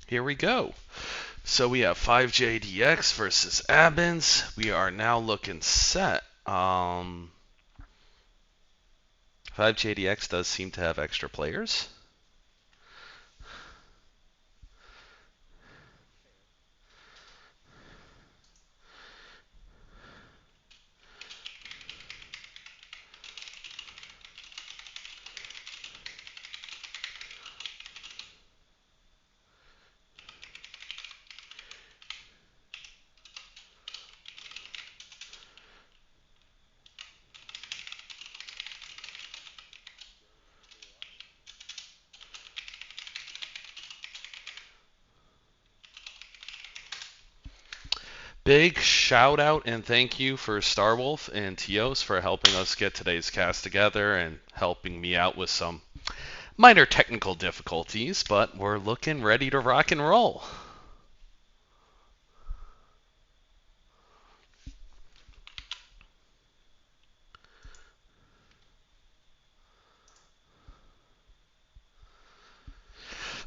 Here we go. So we have 5JDX versus ABINS. We are now looking set. 5JDX does seem to have extra players. Big shout out and thank you for Starwolf and Tios for helping us get today's cast together and helping me out with some minor technical difficulties, but we're looking ready to rock and roll.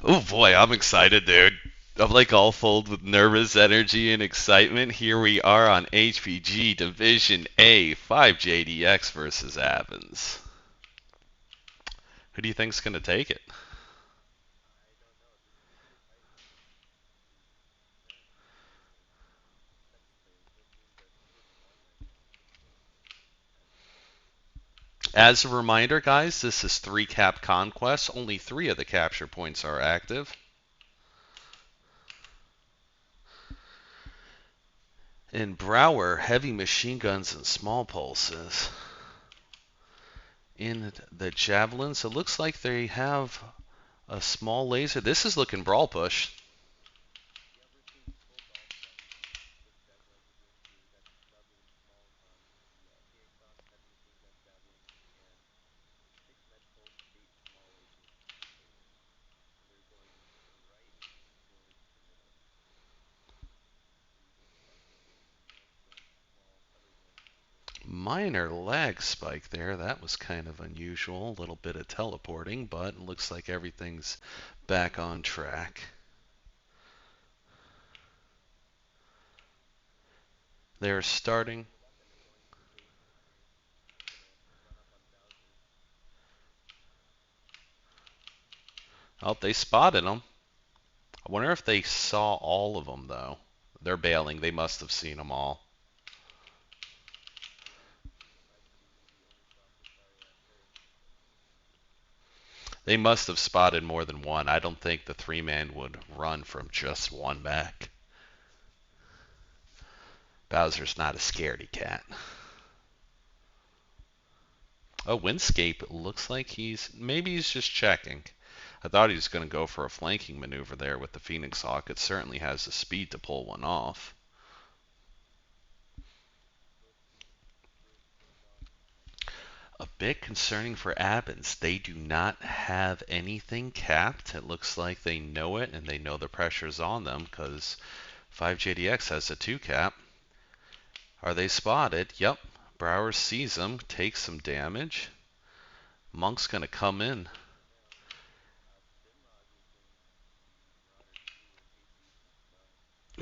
Oh boy, I'm excited, dude. I'm like all filled with nervous energy and excitement. Here we are on HPG Division A, 5JDX versus ABINS. Who do you think's going to take it? As a reminder, guys, this is 3-cap conquest. Only 3 of the capture points are active. In Brower, heavy machine guns and small pulses. In the javelins, it looks like they have a small laser. This is looking brawl push. Minor lag spike there. That was kind of unusual. A little bit of teleporting, but it looks like everything's back on track. They're starting. Oh, they spotted them. I wonder if they saw all of them, though. They're bailing. They must have seen them all. They must have spotted more than one. I don't think the 3-man would run from just one back. Bowser's not a scaredy cat. Oh, Windscape looks like maybe he's just checking. I thought he was going to go for a flanking maneuver there with the Phoenix Hawk. It certainly has the speed to pull one off. A bit concerning for ABINS. They do not have anything capped. It looks like they know it and they know the pressure's on them because 5JDX has a 2 cap. Are they spotted? Yep. Brower sees them, takes some damage. Monk's going to come in.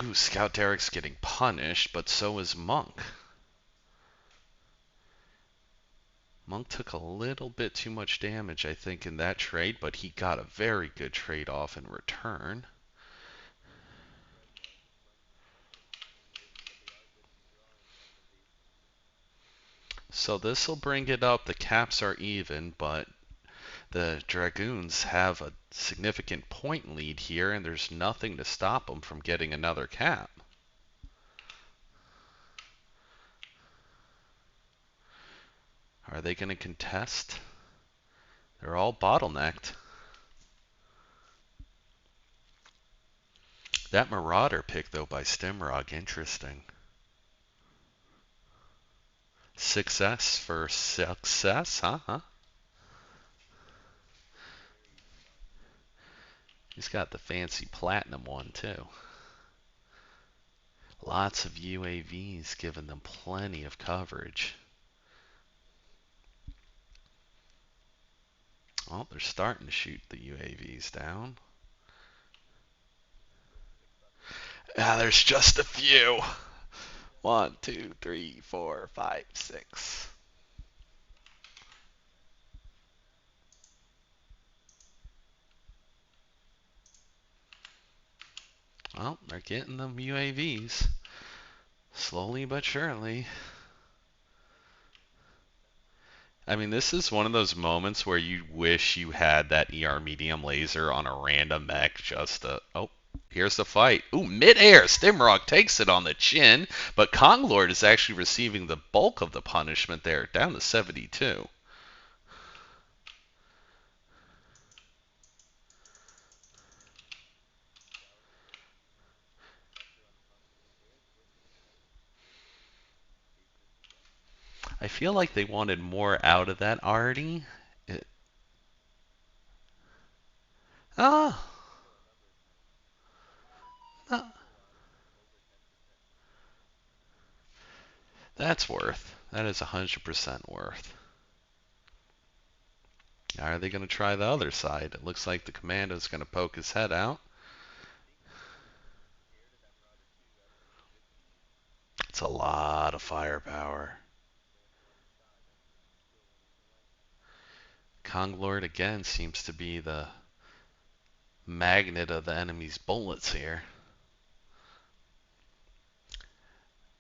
Ooh, Scout Derek's getting punished, but so is Monk. Monk took a little bit too much damage, I think, in that trade, but he got a very good trade off in return. So this will bring it up. The caps are even, but the Dragoons have a significant point lead here, and there's nothing to stop them from getting another cap. Are they going to contest? They're all bottlenecked. That Marauder pick, though, by Stimrog, interesting. Success for success, huh? He's got the fancy platinum one, too. Lots of UAVs giving them plenty of coverage. Well, they're starting to shoot the UAVs down. Ah, there's just a few. One, two, three, four, five, six. Well, they're getting them UAVs. Slowly but surely. I mean, this is one of those moments where you wish you had that ER medium laser on a random mech just to. Oh, here's the fight. Ooh, mid-air. Stimrock takes it on the chin, but Konglord is actually receiving the bulk of the punishment there, down to 72. I feel like they wanted more out of that Artie. It, ah, ah, that's worth. That is 100% worth. Now, are they going to try the other side? It looks like the commando's going to poke his head out. It's a lot of firepower. Konglord again seems to be the magnet of the enemy's bullets here.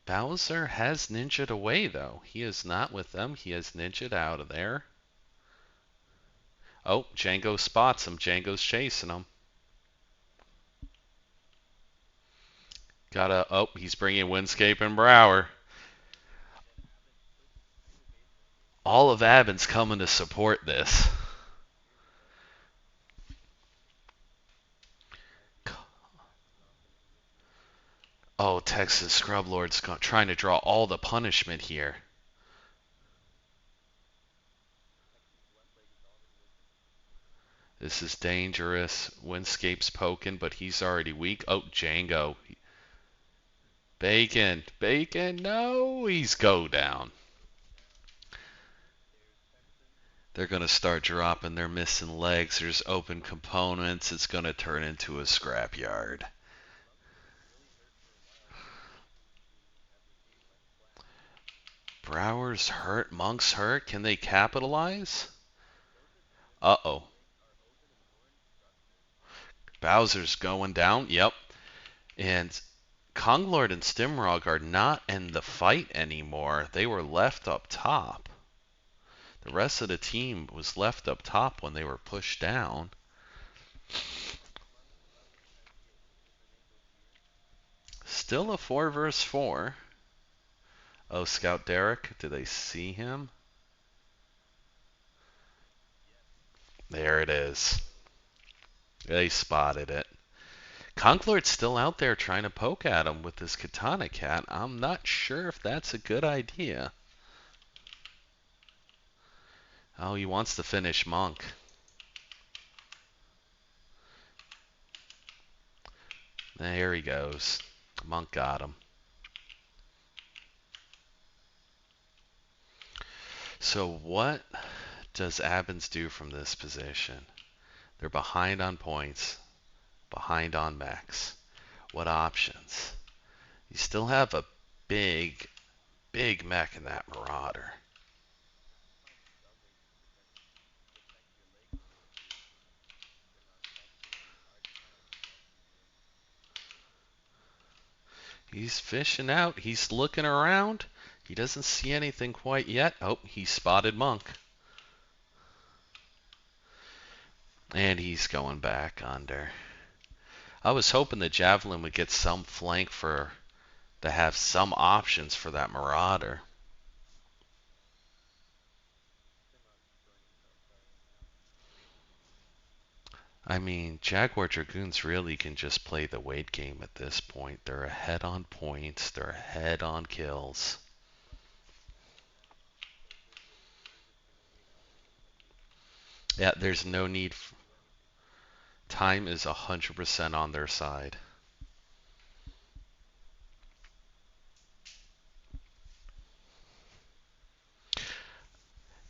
Bowser has ninja'd away though. He is not with them. He has ninja'd out of there. Oh, Django spots him. Django's chasing him. Oh, he's bringing Windscape and Brower. All of ABINS coming to support this. Oh, Texas Scrub Lord's trying to draw all the punishment here. This is dangerous. Windscape's poking, but he's already weak. Oh, Django. Bacon. Bacon. No, he's go down. They're going to start dropping their missing legs. There's open components. It's going to turn into a scrapyard. Brower's hurt. Monk's hurt. Can they capitalize? Uh-oh. Bowser's going down. Yep. And Konglord and Stimrog are not in the fight anymore. They were left up top. The rest of the team was left up top when they were pushed down. Still a 4 versus 4. Oh, Scout Derek, do they see him? There it is. They spotted it. Conklord's still out there trying to poke at him with his katana cat. I'm not sure if that's a good idea. Oh, he wants to finish Monk. There he goes. Monk got him. So what does ABINS do from this position? They're behind on points, behind on max. What options? You still have a big, big mech in that Marauder. He's fishing out. He's looking around. He doesn't see anything quite yet. Oh, he spotted Monk. And he's going back under. I was hoping the Javelin would get some flank for to have some options for that Marauder. I mean, Jaguar Dragoons really can just play the weight game at this point. They're ahead on points. They're ahead on kills. Yeah, there's no need. Time is 100% on their side.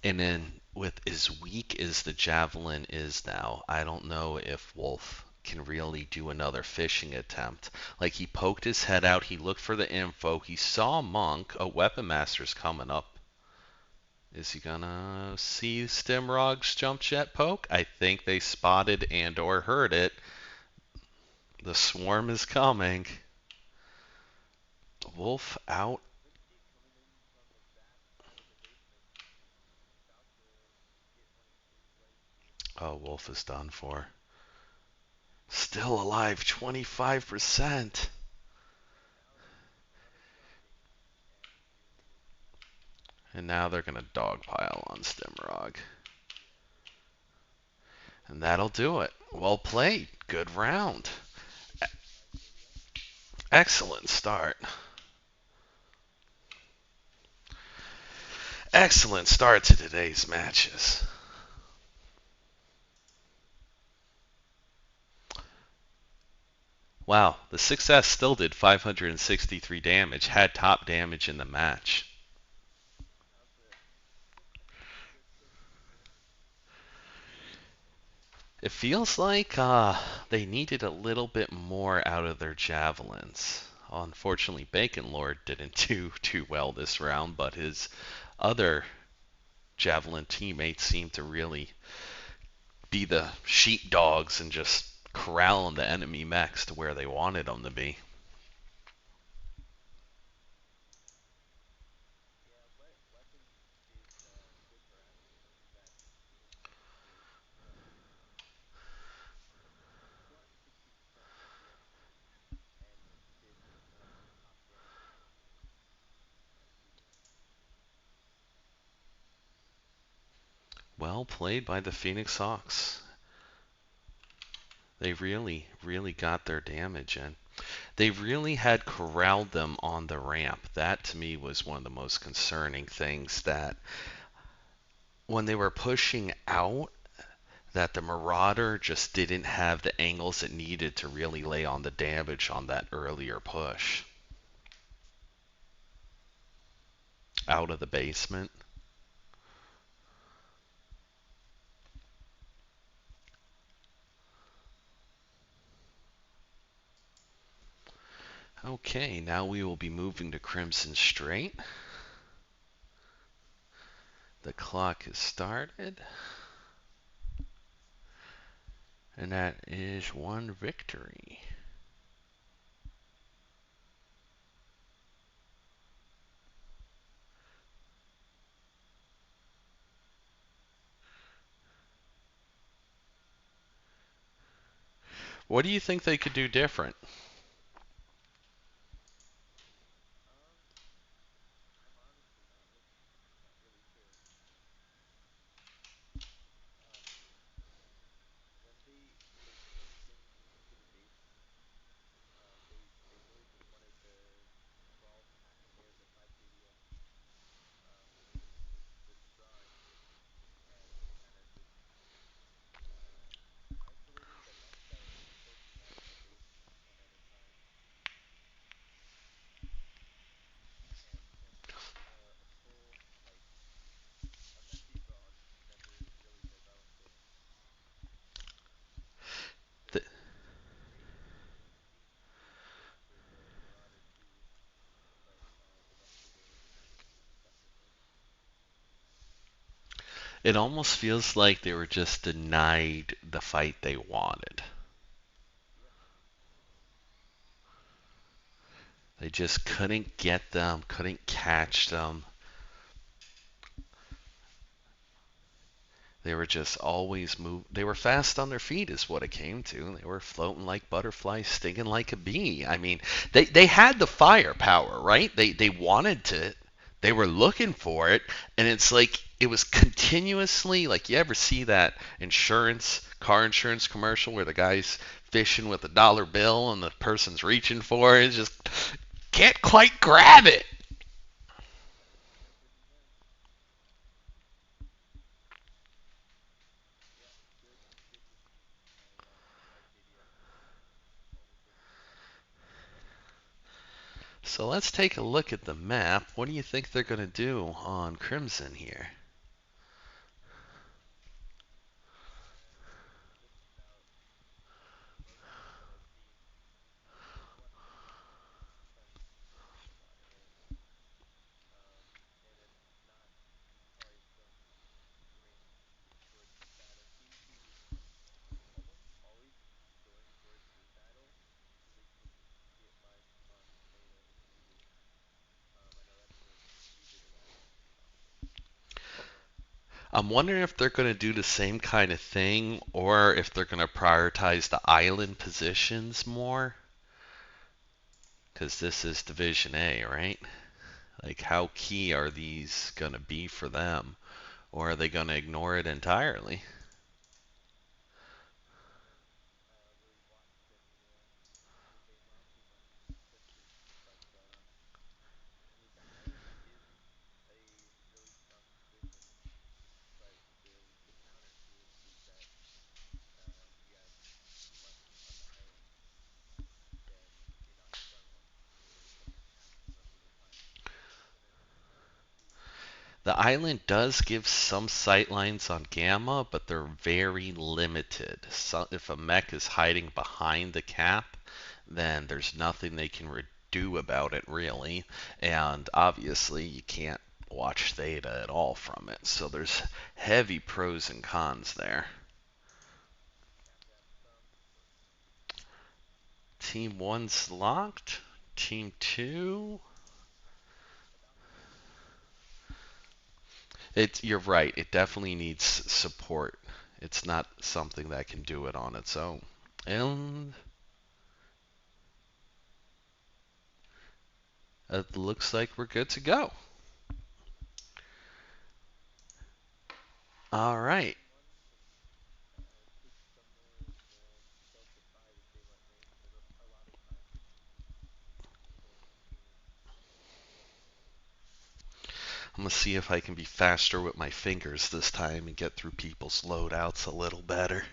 And then with as weak as the Javelin is now, I don't know if Wolf can really do another fishing attempt. Like he poked his head out, he looked for the info, he saw Monk, a weapon master's coming up. Is he gonna see Stimrog's jump jet poke? I think they spotted and or heard it. The swarm is coming. Wolf out. Oh, Wolf is done for. Still alive, 25%. And now they're going to dogpile on Stimrog. And that'll do it. Well played. Good round. Excellent start. Excellent start to today's matches. Wow, the 6S still did 563 damage, had top damage in the match. It feels like they needed a little bit more out of their javelins. Unfortunately, Bacon Lord didn't do too well this round, but his other javelin teammates seemed to really be the sheepdogs and just corralling the enemy mechs to where they wanted them to be. Well played by the Phoenix Hawks. They really, really got their damage in. They really had corralled them on the ramp. That to me was one of the most concerning things, that when they were pushing out, that the Marauder just didn't have the angles it needed to really lay on the damage on that earlier push. Out of the basement. Okay, now we will be moving to Crimson Straight. The clock has started. And that is one victory. What do you think they could do different? The, it almost feels like they were just denied the fight they wanted. They just couldn't get them, couldn't catch them. They were just always They were fast on their feet, is what it came to. They were floating like butterflies, stinging like a bee. I mean, they had the firepower, right? They wanted to. They were looking for it, and it's like it was continuously like, you ever see that car insurance commercial where the guy's fishing with a dollar bill and the person's reaching for it, just can't quite grab it. So let's take a look at the map. What do you think they're going to do on Crimson here? I'm wondering if they're going to do the same kind of thing or if they're going to prioritize the island positions more. Because this is Division A, right? Like, how key are these going to be for them? Or are they going to ignore it entirely? The island does give some sightlines on Gamma, but they're very limited. So if a mech is hiding behind the cap, then there's nothing they can do about it, really. And obviously, you can't watch Theta at all from it. So there's heavy pros and cons there. Team 1's locked. Team 2. You're right. It definitely needs support. It's not something that can do it on its own. And it looks like we're good to go. All right. I'm going to see if I can be faster with my fingers this time and get through people's loadouts a little better.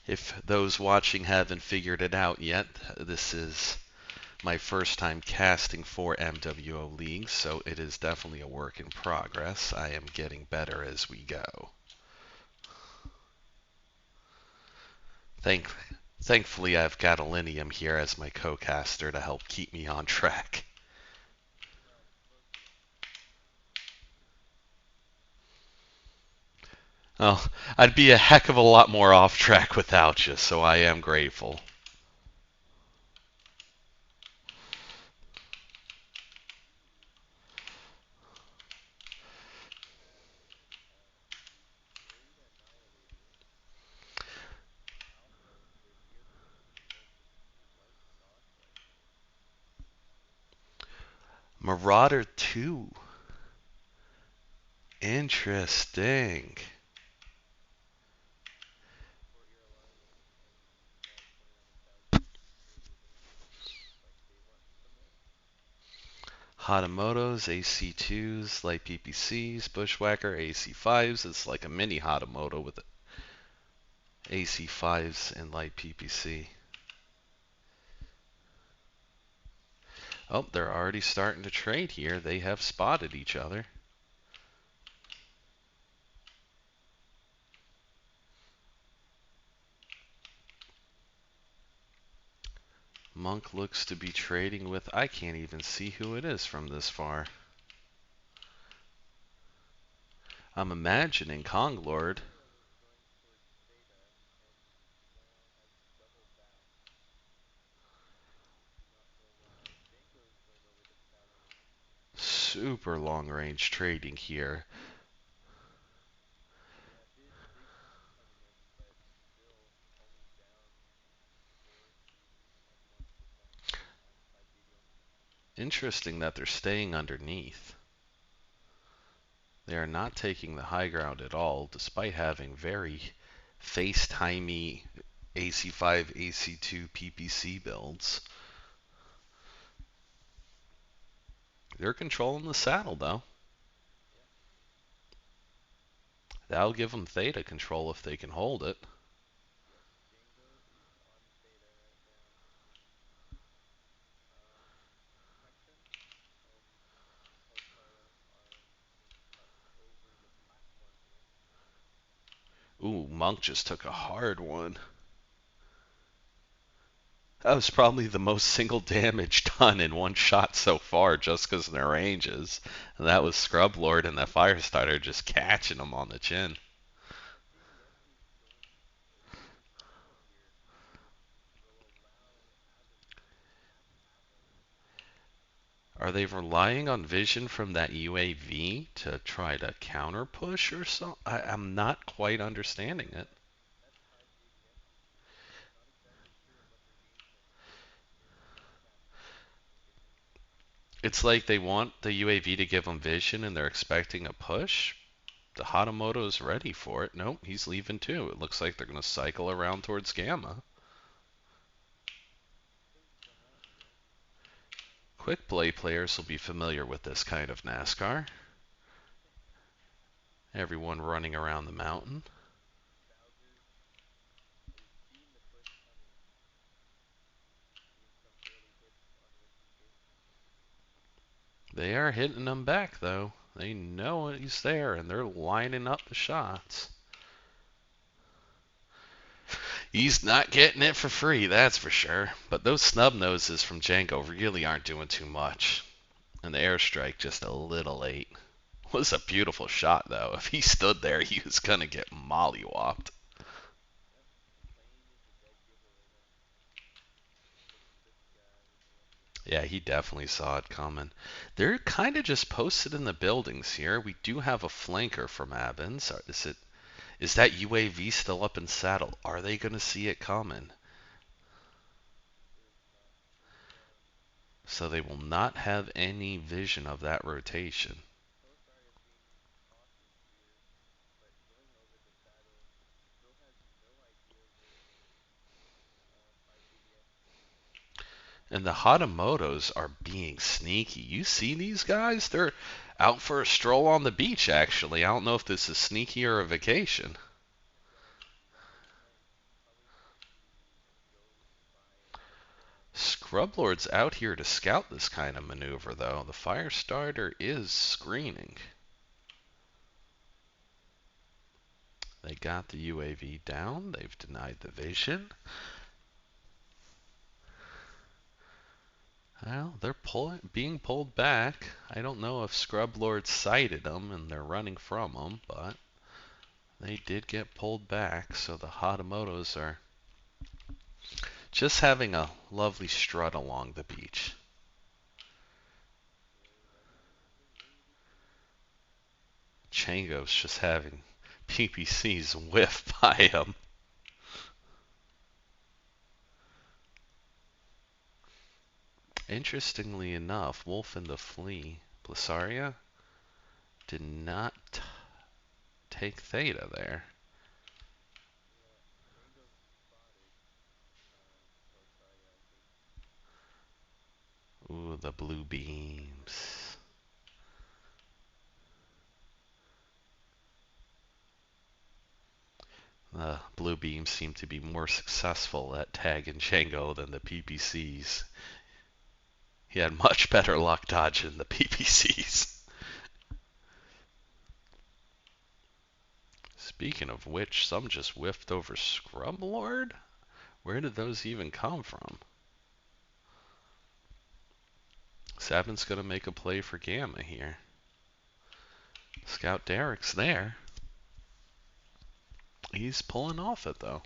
If those watching haven't figured it out yet, this is my first time casting for MWO League, so it is definitely a work in progress. I am getting better as we go. Thank Thankfully, I've got Alinium here as my co-caster to help keep me on track. Oh, I'd be a heck of a lot more off track without you, so I am grateful. Marauder 2. Interesting. Hatamotos, AC2s, light PPCs, Bushwhacker, AC5s. It's like a mini Hatamoto with AC5s and light PPC. Oh, they're already starting to trade here. They have spotted each other. Monk looks to be trading with, I can't even see who it is from this far. I'm imagining Konglord. Super long range trading here. Interesting that they're staying underneath. They are not taking the high ground at all, despite having very FaceTimey AC5, AC2 PPC builds. They're controlling the saddle, though. That'll give them Theta control if they can hold it. Ooh, Monk just took a hard one. That was probably the most single damage done in one shot so far just because of their ranges. And that was Scrub Lord and that Firestarter just catching him on the chin. Are they relying on vision from that UAV to try to counter push or so? I'm not quite understanding it. It's like they want the UAV to give them vision and they're expecting a push. The Hatamoto's ready for it. Nope, he's leaving too. It looks like they're going to cycle around towards Gamma. Quick play players will be familiar with this kind of NASCAR. Everyone running around the mountain. They are hitting him back though. They know he's there and they're lining up the shots. He's not getting it for free, that's for sure. But those snub noses from Django really aren't doing too much. And the airstrike just a little late. Was a beautiful shot though. If he stood there, he was gonna get mollywopped. Yeah, he definitely saw it coming. They're kind of just posted in the buildings here. We do have a flanker from ABINS. Is that UAV still up in saddle? Are they gonna see it coming? So they will not have any vision of that rotation. And the Hatamotos are being sneaky. You see these guys? They're out for a stroll on the beach, actually. I don't know if this is sneaky or a vacation. Scrublord's out here to scout this kind of maneuver, though. The fire starter is screening. They got the UAV down. They've denied the vision. Well, they're being pulled back. I don't know if Scrublord sighted them and they're running from them, but they did get pulled back. So the Hatamotos are just having a lovely strut along the beach. Chango's just having PPCs whiff by him. Interestingly enough, Wolf and the Flea, Blasaria, did not take Theta there. Ooh, the blue beams. The blue beams seem to be more successful at tagging Django than the PPCs. He had much better luck dodging the PPCs. Speaking of which, some just whiffed over Scrub Lord? Where did those even come from? Sabin's gonna make a play for Gamma here. Scout Derek's there. He's pulling off it though.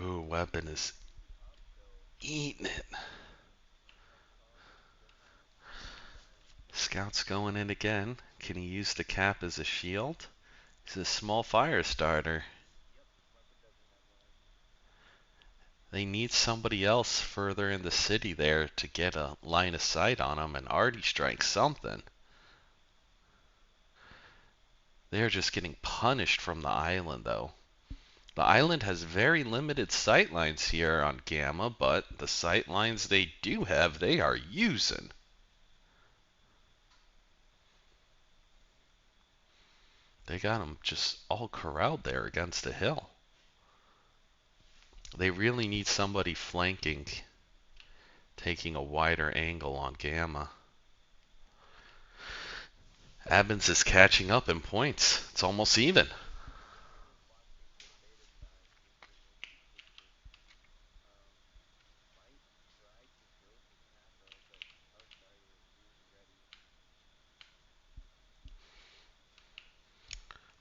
Ooh, Weapon is eating it. Scout's going in again. Can he use the cap as a shield? He's a small fire starter. They need somebody else further in the city there to get a line of sight on him and already strike something. They're just getting punished from the island though. The island has very limited sight lines here on Gamma, but the sight lines they do have, they are using. They got them just all corralled there against the hill. They really need somebody flanking, taking a wider angle on Gamma. ABINS is catching up in points. It's almost even.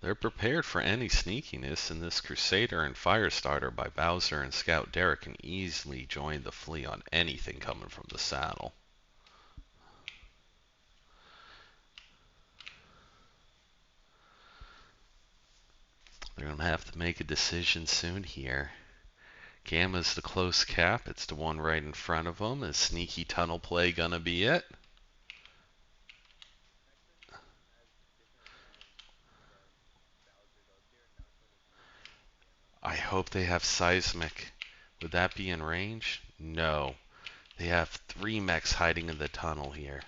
They're prepared for any sneakiness, and this Crusader and Firestarter by Bowser and Scout Derek can easily join the fleet on anything coming from the saddle. They're going to have to make a decision soon here. Gamma's the close cap. It's the one right in front of them. Is sneaky tunnel play going to be it? I hope they have seismic. Would that be in range? No. They have 3 mechs hiding in the tunnel here.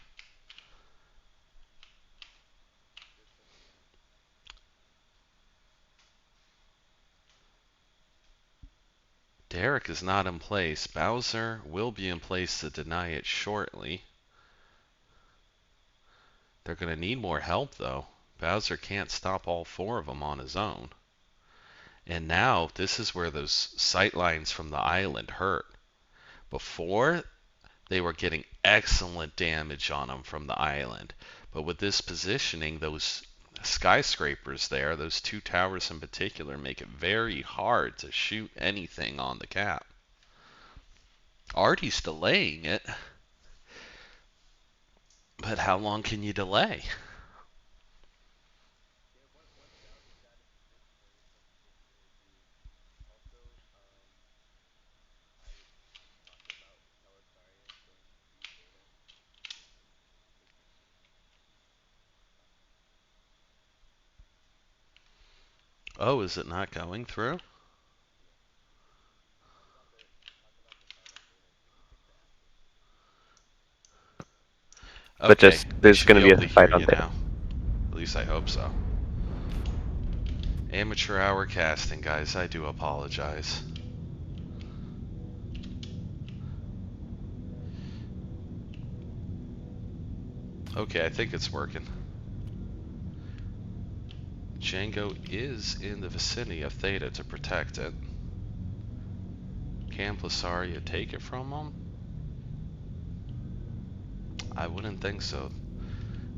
Derek is not in place. Bowser will be in place to deny it shortly. They're going to need more help, though. Bowser can't stop all 4 of them on his own. And now, this is where those sight lines from the island hurt. Before, they were getting excellent damage on them from the island. But with this positioning, those skyscrapers there, those 2 towers in particular, make it very hard to shoot anything on the cap. Artie's delaying it. But how long can you delay? Oh, is it not going through? But Okay, just they there's should be going to able be to a hear fight on you there. now. At least I hope so. Amateur hour casting, guys. I do apologize. Okay, I think it's working. Django is in the vicinity of Theta to protect it. Can Plasaria take it from him? I wouldn't think so.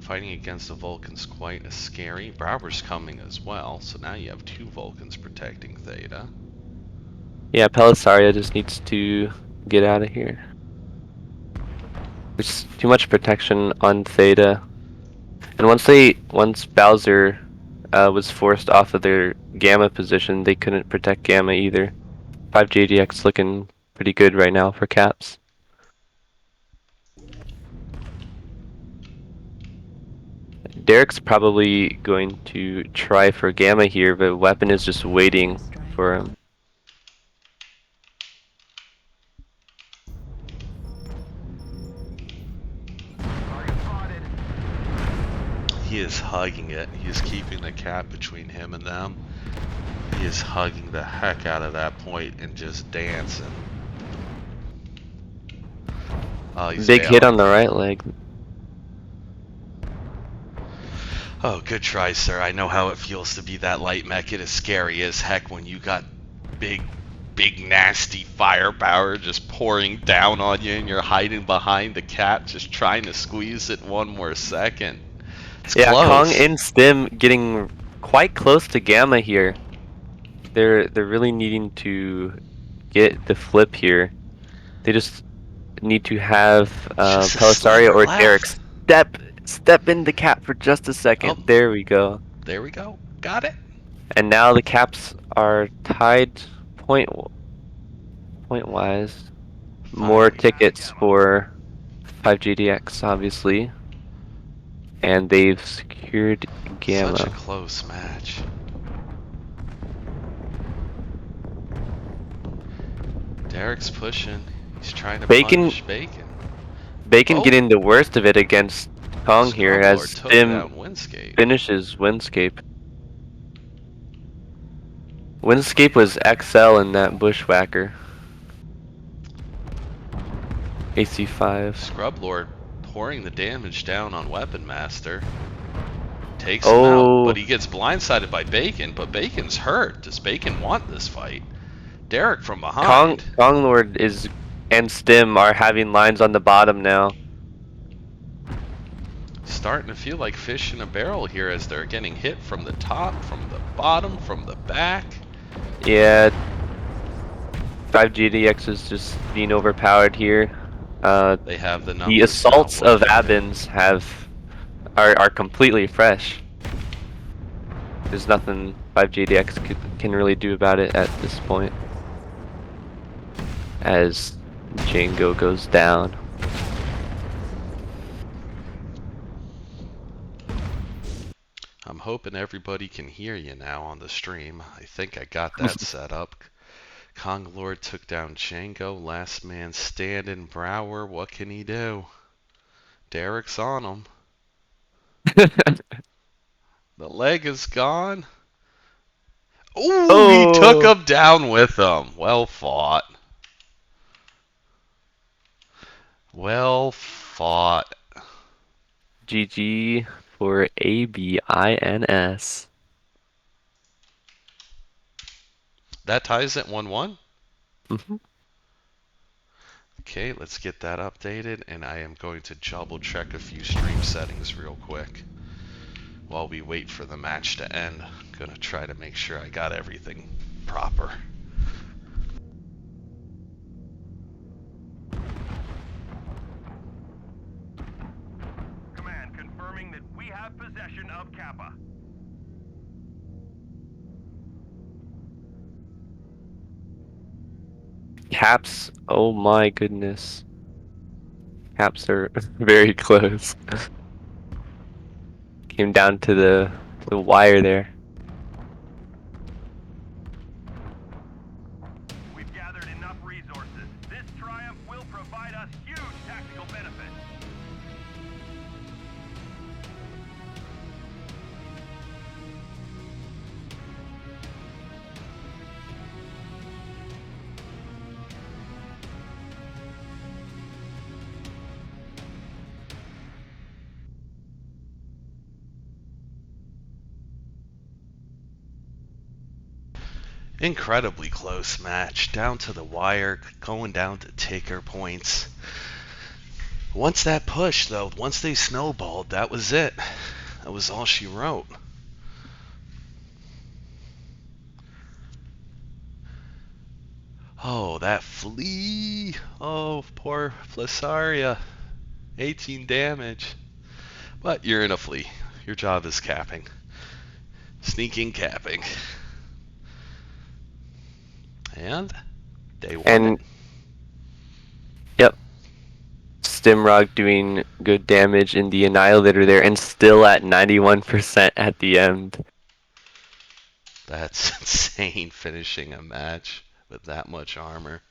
Fighting against the Vulcan's quite as scary. Browber's coming as well, so now you have 2 Vulcans protecting Theta. Yeah, Pelisaria just needs to get out of here. There's too much protection on Theta. And once Bowser was forced off of their Gamma position, they couldn't protect Gamma either. 5JDX looking pretty good right now for caps. Derek's probably going to try for Gamma here, but Weapon is just waiting for him. He is hugging it. He is keeping the cap between him and them. He is hugging the heck out of that point and just dancing. Oh, he's Big hit on bailing. the right leg. Oh, good try, sir. I know how it feels to be that light mech. It is scary as heck when you got big, nasty firepower just pouring down on you and you're hiding behind the cap just trying to squeeze it one more second. It's Yeah, Kong close. and Stim getting quite close to Gamma here. They're really needing to get the flip here. They just need to have Just a Pelisario sliver or Derek left. step in the cap for just a Oh, second. There we go. there we go. Got it. And now the caps are tied point wise. More Finally. tickets for 5GDX, obviously. And they've secured Gamma. Such a close match. Derek's pushing. He's trying to punish Bacon. Bacon Oh. getting the worst of it against Kong here Scrub as Lord took Stim down Windscape. finishes Windscape. Windscape was XL in that Bushwhacker. AC5. Scrub Lord pouring the damage down on Weapon Master. Takes him out, but he gets blindsided by Bacon, but Bacon's hurt. Does Bacon want this fight? Derek from behind. Kong Lord and Stim are having lines on the bottom now. Starting to feel like fish in a barrel here as they're getting hit from the top, from the bottom, from the back. Yeah, 5GDX is just being overpowered here. They have the The numbers now. assaults What of can ABINS are completely fresh. There's nothing 5GDX can really do about it at this point. As Django goes down. I'm hoping everybody can hear you now on the stream. I think I got that set up. Kong Lord took down Django. Last man standing. Brower, what can he do? Derek's on him. The leg is gone. Ooh, he took Oh! him down with him. Well fought. Well fought. GG for ABINS. That ties it 1-1. Mhm. Okay, let's get that updated, and I am going to double check a few stream settings real quick while we wait for the match to end. I'm gonna try to make sure I got everything proper. Command confirming that we have possession of Kappa. Caps, oh my goodness. Caps are very close. Came down to the wire there. We've gathered enough resources. This triumph will provide us huge tactical benefits. Incredibly close match, down to the wire, going down to taker points. Once that push, though, once they snowballed, that was it. That was all she wrote. Oh, that flea. Oh, poor Flassaria. 18 damage. But you're in a flea. Your job is capping. Sneaking capping. And they won it. And yep, Stimrog doing good damage in the Annihilator there and still at 91% at the end. That's insane, finishing a match with that much armor.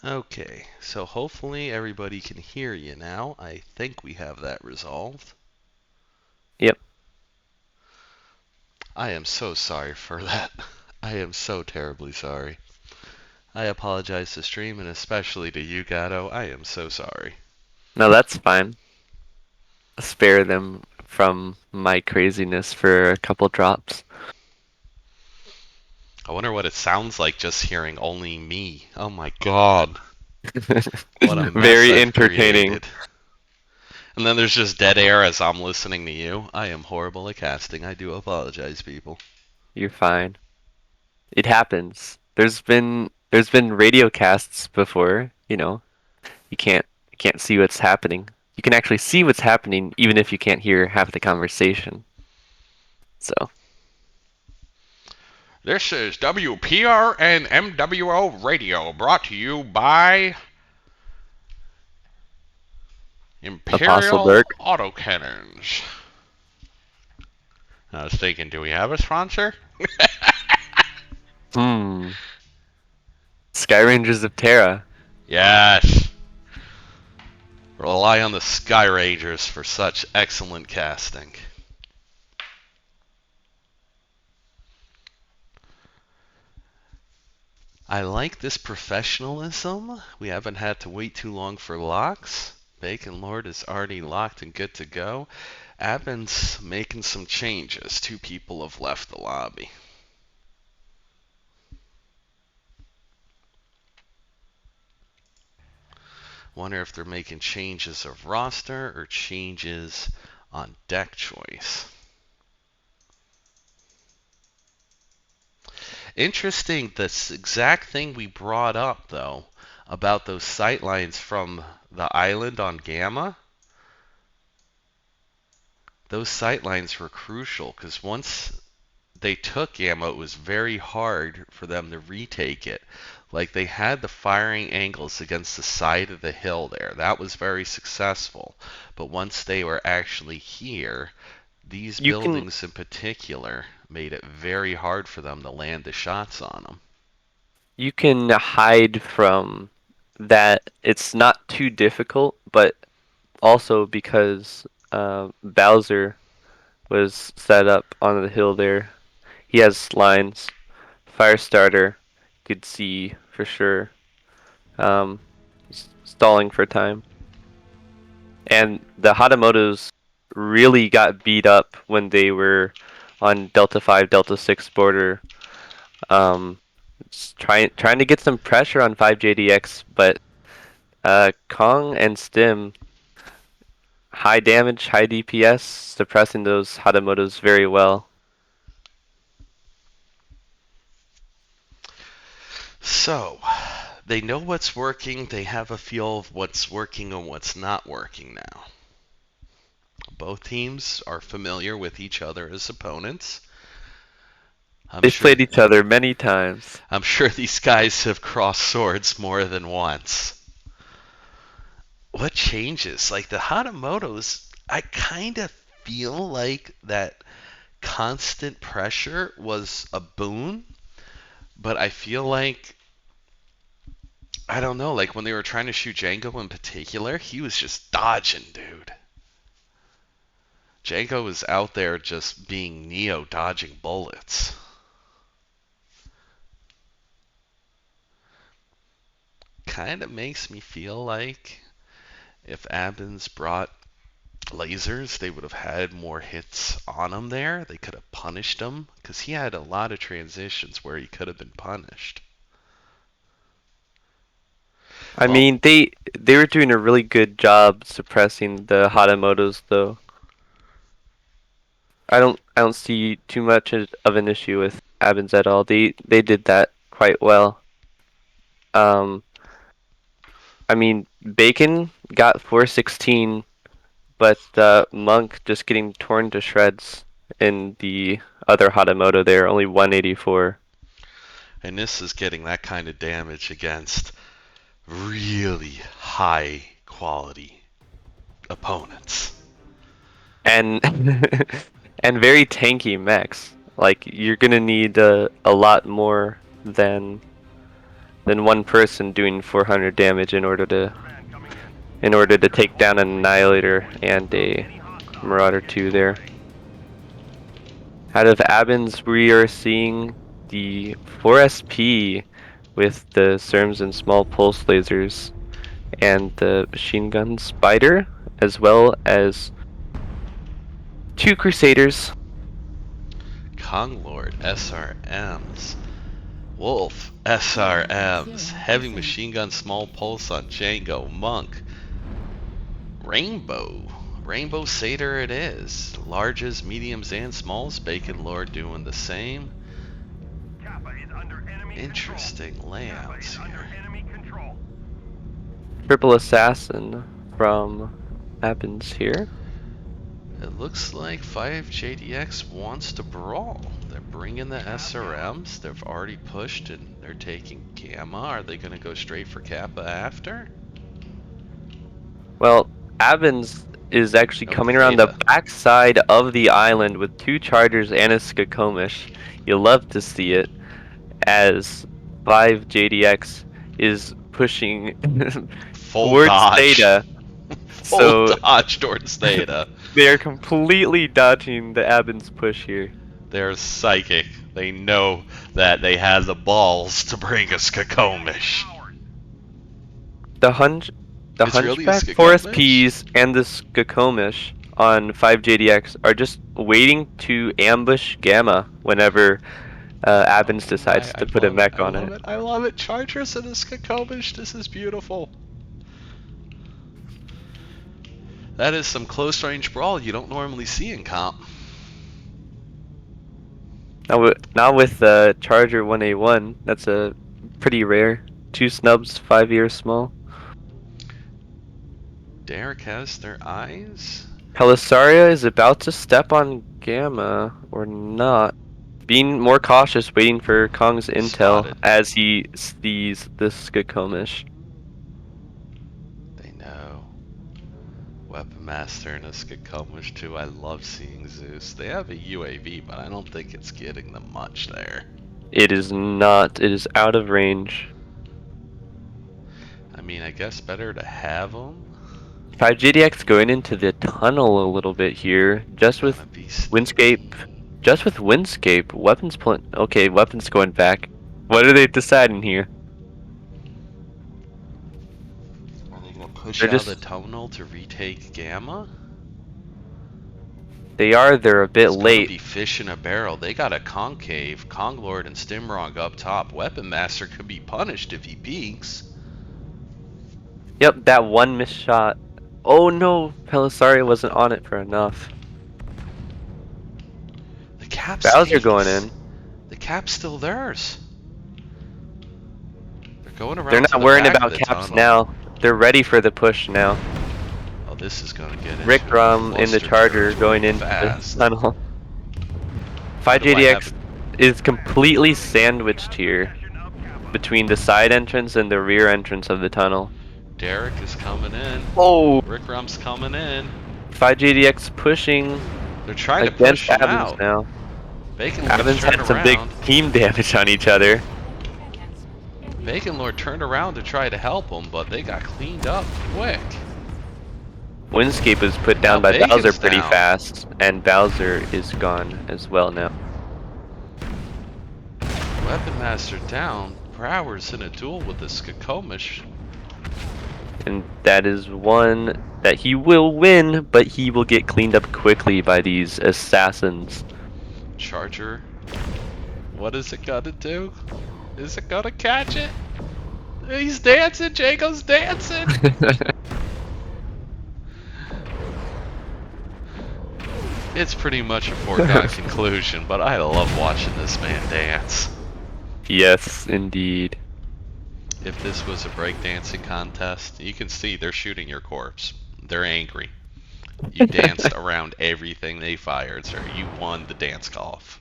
Okay, so hopefully everybody can hear you now. I think we have that resolved. Yep. I am so sorry for that. I am so terribly sorry. I apologize to stream and especially to you, Gato. I am so sorry. No, that's fine. Spare them from my craziness for a couple drops. I wonder what it sounds like just hearing only me. Oh my god. What a mess Very I've entertaining. created. And then there's just dead air as I'm listening to you. I am horrible at casting. I do apologize, people. You're fine. It happens. There's been radio casts before, you can't see what's happening. You can actually see what's happening even if you can't hear half the conversation. So, This is WPR and MWO Radio, brought to you by Apostle Imperial Burke. Autocannons. I was thinking, do we have a sponsor? Sky Rangers of Terra. Yes. Rely on the Sky Rangers for such excellent casting. I like this professionalism. We haven't had to wait too long for locks. Bacon Lord is already locked and good to go. ABINS making some changes. 2 people have left the lobby. Wonder if they're making changes of roster or changes on deck choice. Interesting, this exact thing we brought up, though, about those sightlines from the island on Gamma. Those sightlines were crucial, because once they took Gamma, it was very hard for them to retake it. Like, they had the firing angles against the side of the hill there. That was very successful. But once they were actually here, these You can buildings in particular made it very hard for them to land the shots on them. you can hide from that. It's not too difficult, but also because Bowser was set up on the hill there. He has lines. Firestarter could see for sure. Stalling for time. And the Hatamotos really got beat up when they were on Delta 5, Delta 6 border. Trying to get some pressure on 5JDX, but Kong and Stim, high damage, high DPS, suppressing those Hatamotos very well. So, they know what's working, they have a feel of what's working and what's not working now. Both teams are familiar with each other as opponents. They've played each other many times. I'm sure these guys have crossed swords more than once. What changes? Like the Hatamotos, I kind of feel like that constant pressure was a boon, but I feel like, I don't know, like when they were trying to shoot Django in particular, he was just dodging, dude. Django was out there just being Neo, dodging bullets. Kind of makes me feel like if ABINS brought lasers, they would have had more hits on him there. They could have punished him because he had a lot of transitions where he could have been punished. I Well, mean, they were doing a really good job suppressing the Hatamotos, though. I don't see too much of an issue with ABINS at all. They did that quite well. I mean, Bacon got 416, but Monk just getting torn to shreds in the other Hatamoto there, only 184. and this is getting that kind of damage against really high quality opponents. And and very tanky mechs. Like you're gonna need a lot more than one person doing 400 damage in order to take down an Annihilator and a Marauder 2 there. Out of ABINS, we are seeing the 4SP with the SERMs and small pulse lasers and the machine gun Spider, as well as 2 Crusaders. Kong Lord, SRMs. Wolf, SRMs. Heavy machine gun, small pulse on Django. Monk. Rainbow Satyr it is. Larges, mediums, and smalls. Bacon Lord doing the same. Kappa is under enemy Interesting control. Kappa layouts is under here. enemy control. Triple Assassin from ABINS here. It looks like 5JDX wants to brawl. They're bringing the SRMs. They've already pushed and they're taking Gamma. Are they going to go straight for Kappa after? Well, ABINS is actually Oh, coming around the Theta. backside of the island with 2 Chargers and a Skokomish. You'll love to see it as 5JDX is pushing Full towards dodge. Theta. Full So dodge towards Theta. they are completely dodging the ABINS push here. They're psychic. They know that they had the balls to bring a Skokomish. The It's really a Hunchback, Forest Skokomish? Peas, and the Skokomish on 5JDX are just waiting to ambush Gamma whenever ABINS decides I to put a love it. mech I on love it. it. I love it. Chargers and a Skokomish. This is beautiful. That is some close range brawl you don't normally see in comp. Now with Charger 1A1, that's a pretty rare. 2 snubs, 5 years small. Derek has their eyes. Pelisaria is about to step on Gamma, or not. Being more cautious, waiting for Kong's intel Spotted. as he sees the Skokomish. They know. Weapon Master and a Skokomish too. I love seeing Zeus. They have a UAV, but I don't think it's getting them much there. It is not. It is out of range. I mean, I guess better to have them. 5GDX going into the tunnel a little bit here, just with Gonna be Windscape. sneaky. Just with Windscape, weapons okay, weapons going back. What are they deciding here? Are they gonna push They're out of the just tunnel to retake Gamma? they're a bit It's gonna late. be fish in a barrel. They got a concave, Konglord and Stimrog up top. Weapon Master could be punished if he peeks. Yep, that one missed shot. Oh no, Pelisaria wasn't on it for enough. The cap's Bowser taking. going in. The cap's still theirs. They're going They're around to not the worrying back of about the caps tunnel. now. They're ready for the push now. Oh, this is gonna get into Rick a Rum in the fluster Charger territory going into fast. the tunnel. How do I have 5JDX is completely sandwiched here between the side entrance and the rear entrance of the tunnel. Derek is coming in. Oh! Rick Rum's coming in. 5JDX pushing They're trying to against push him ABINS out. now. Bacon Lord's ABINS turned had some big around. team damage on each other. Bacon Lord turned around to try to help him, but they got cleaned up quick. Windscape was put down Now by Bowser Bacon's pretty down. fast, and Bowser is gone as well now. Weapon Master down. Brower's in a duel with the Skokomish. And that is one that he will win, but he will get cleaned up quickly by these assassins. Charger. What is it gonna do? Is it gonna catch it? He's dancing, Jacob's dancing! It's pretty much a foregone conclusion, but I love watching this man dance. Yes, indeed. If this was a breakdancing contest, you can see they're shooting your corpse. They're angry. You danced around everything they fired, sir. You won the dance golf.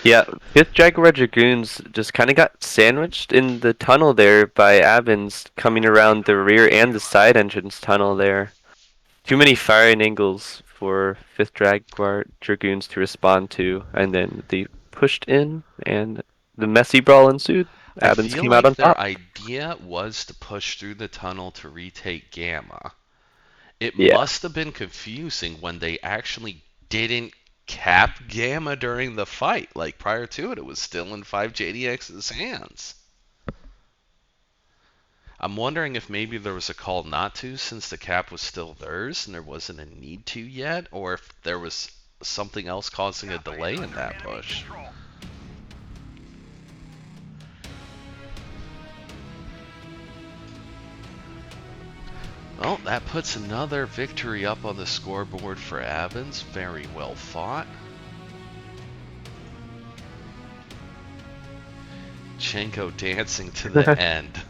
Yeah, 5th Jaguar Dragoons just kind of got sandwiched in the tunnel there by ABINS coming around the rear and the side entrance tunnel there. Too many firing angles for 5th Jaguar Dragoons to respond to, and then they pushed in, and the messy brawl ensued. I ABINS feel came out on like their top. idea was to push through the tunnel to retake Gamma. It Yeah. must have been confusing when they actually didn't cap Gamma during the fight. Like prior to it, it was still in 5JDX's hands. I'm wondering if maybe there was a call not to since the cap was still theirs and there wasn't a need to yet, or if there was something else causing a delay in that push. Well, that puts another victory up on the scoreboard for ABINS. Very well fought. Chenko dancing to the end.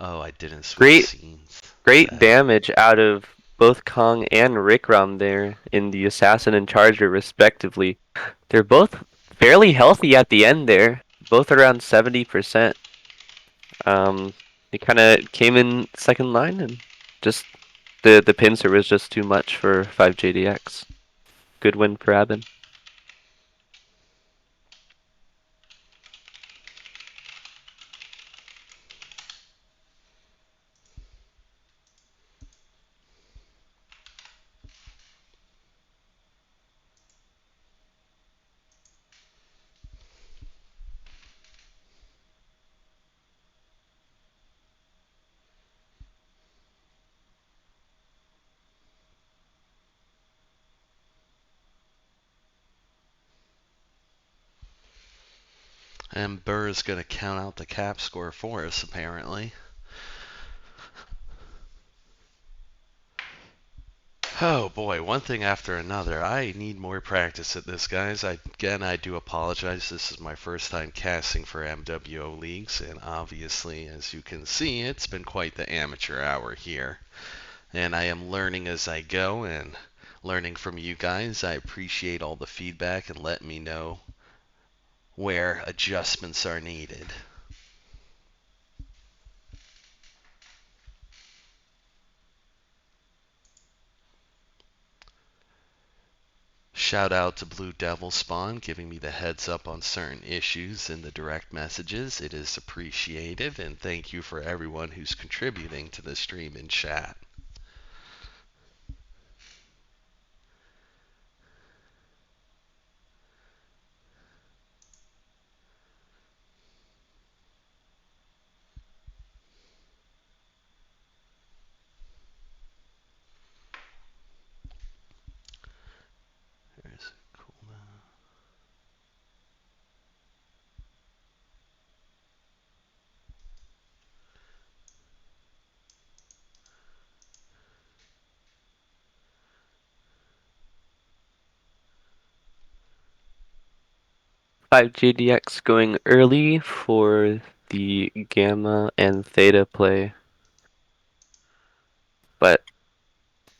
Oh, I didn't switch scenes. Great Sad. damage out of both Kong and Rickram there in the Assassin and Charger respectively. They're both fairly healthy at the end there, both around 70%. They kind of came in second line and just The pincer was just too much for 5JDX. Good win for Abin. And Burr is going to count out the cap score for us, apparently. Oh boy, one thing after another. I need more practice at this, guys. I do apologize. This is my first time casting for MWO leagues, and obviously, as you can see, it's been quite the amateur hour here. And I am learning as I go and learning from you guys. I appreciate all the feedback and let me know where adjustments are needed. Shout out to Blue Devil Spawn giving me the heads up on certain issues in the direct messages. It is appreciated, and thank you for everyone who's contributing to the stream and chat. There's a cooldown. 5JDX going early for the Gamma and Theta play. But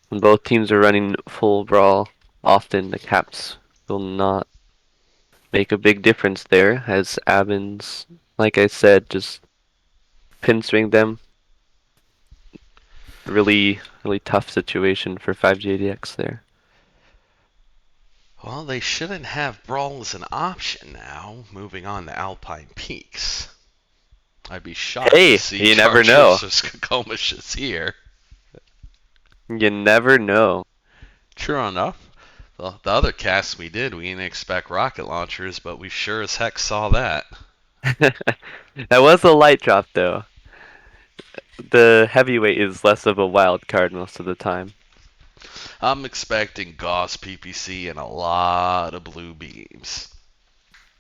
when both teams are running full brawl, often the caps will not make a big difference there, as Abins, like I said, just pincering them. Really, really tough situation for 5JDX there. Well, they shouldn't have Brawl as an option now, moving on to Alpine Peaks. I'd be shocked to Hey, see you never know. Chargers or Skokomishes here. You never know. True enough. The other cast we did, we didn't expect rocket launchers, but we sure as heck saw that. That was a light drop, though. The heavyweight is less of a wild card most of the time. I'm expecting Gauss PPC and a lot of blue beams.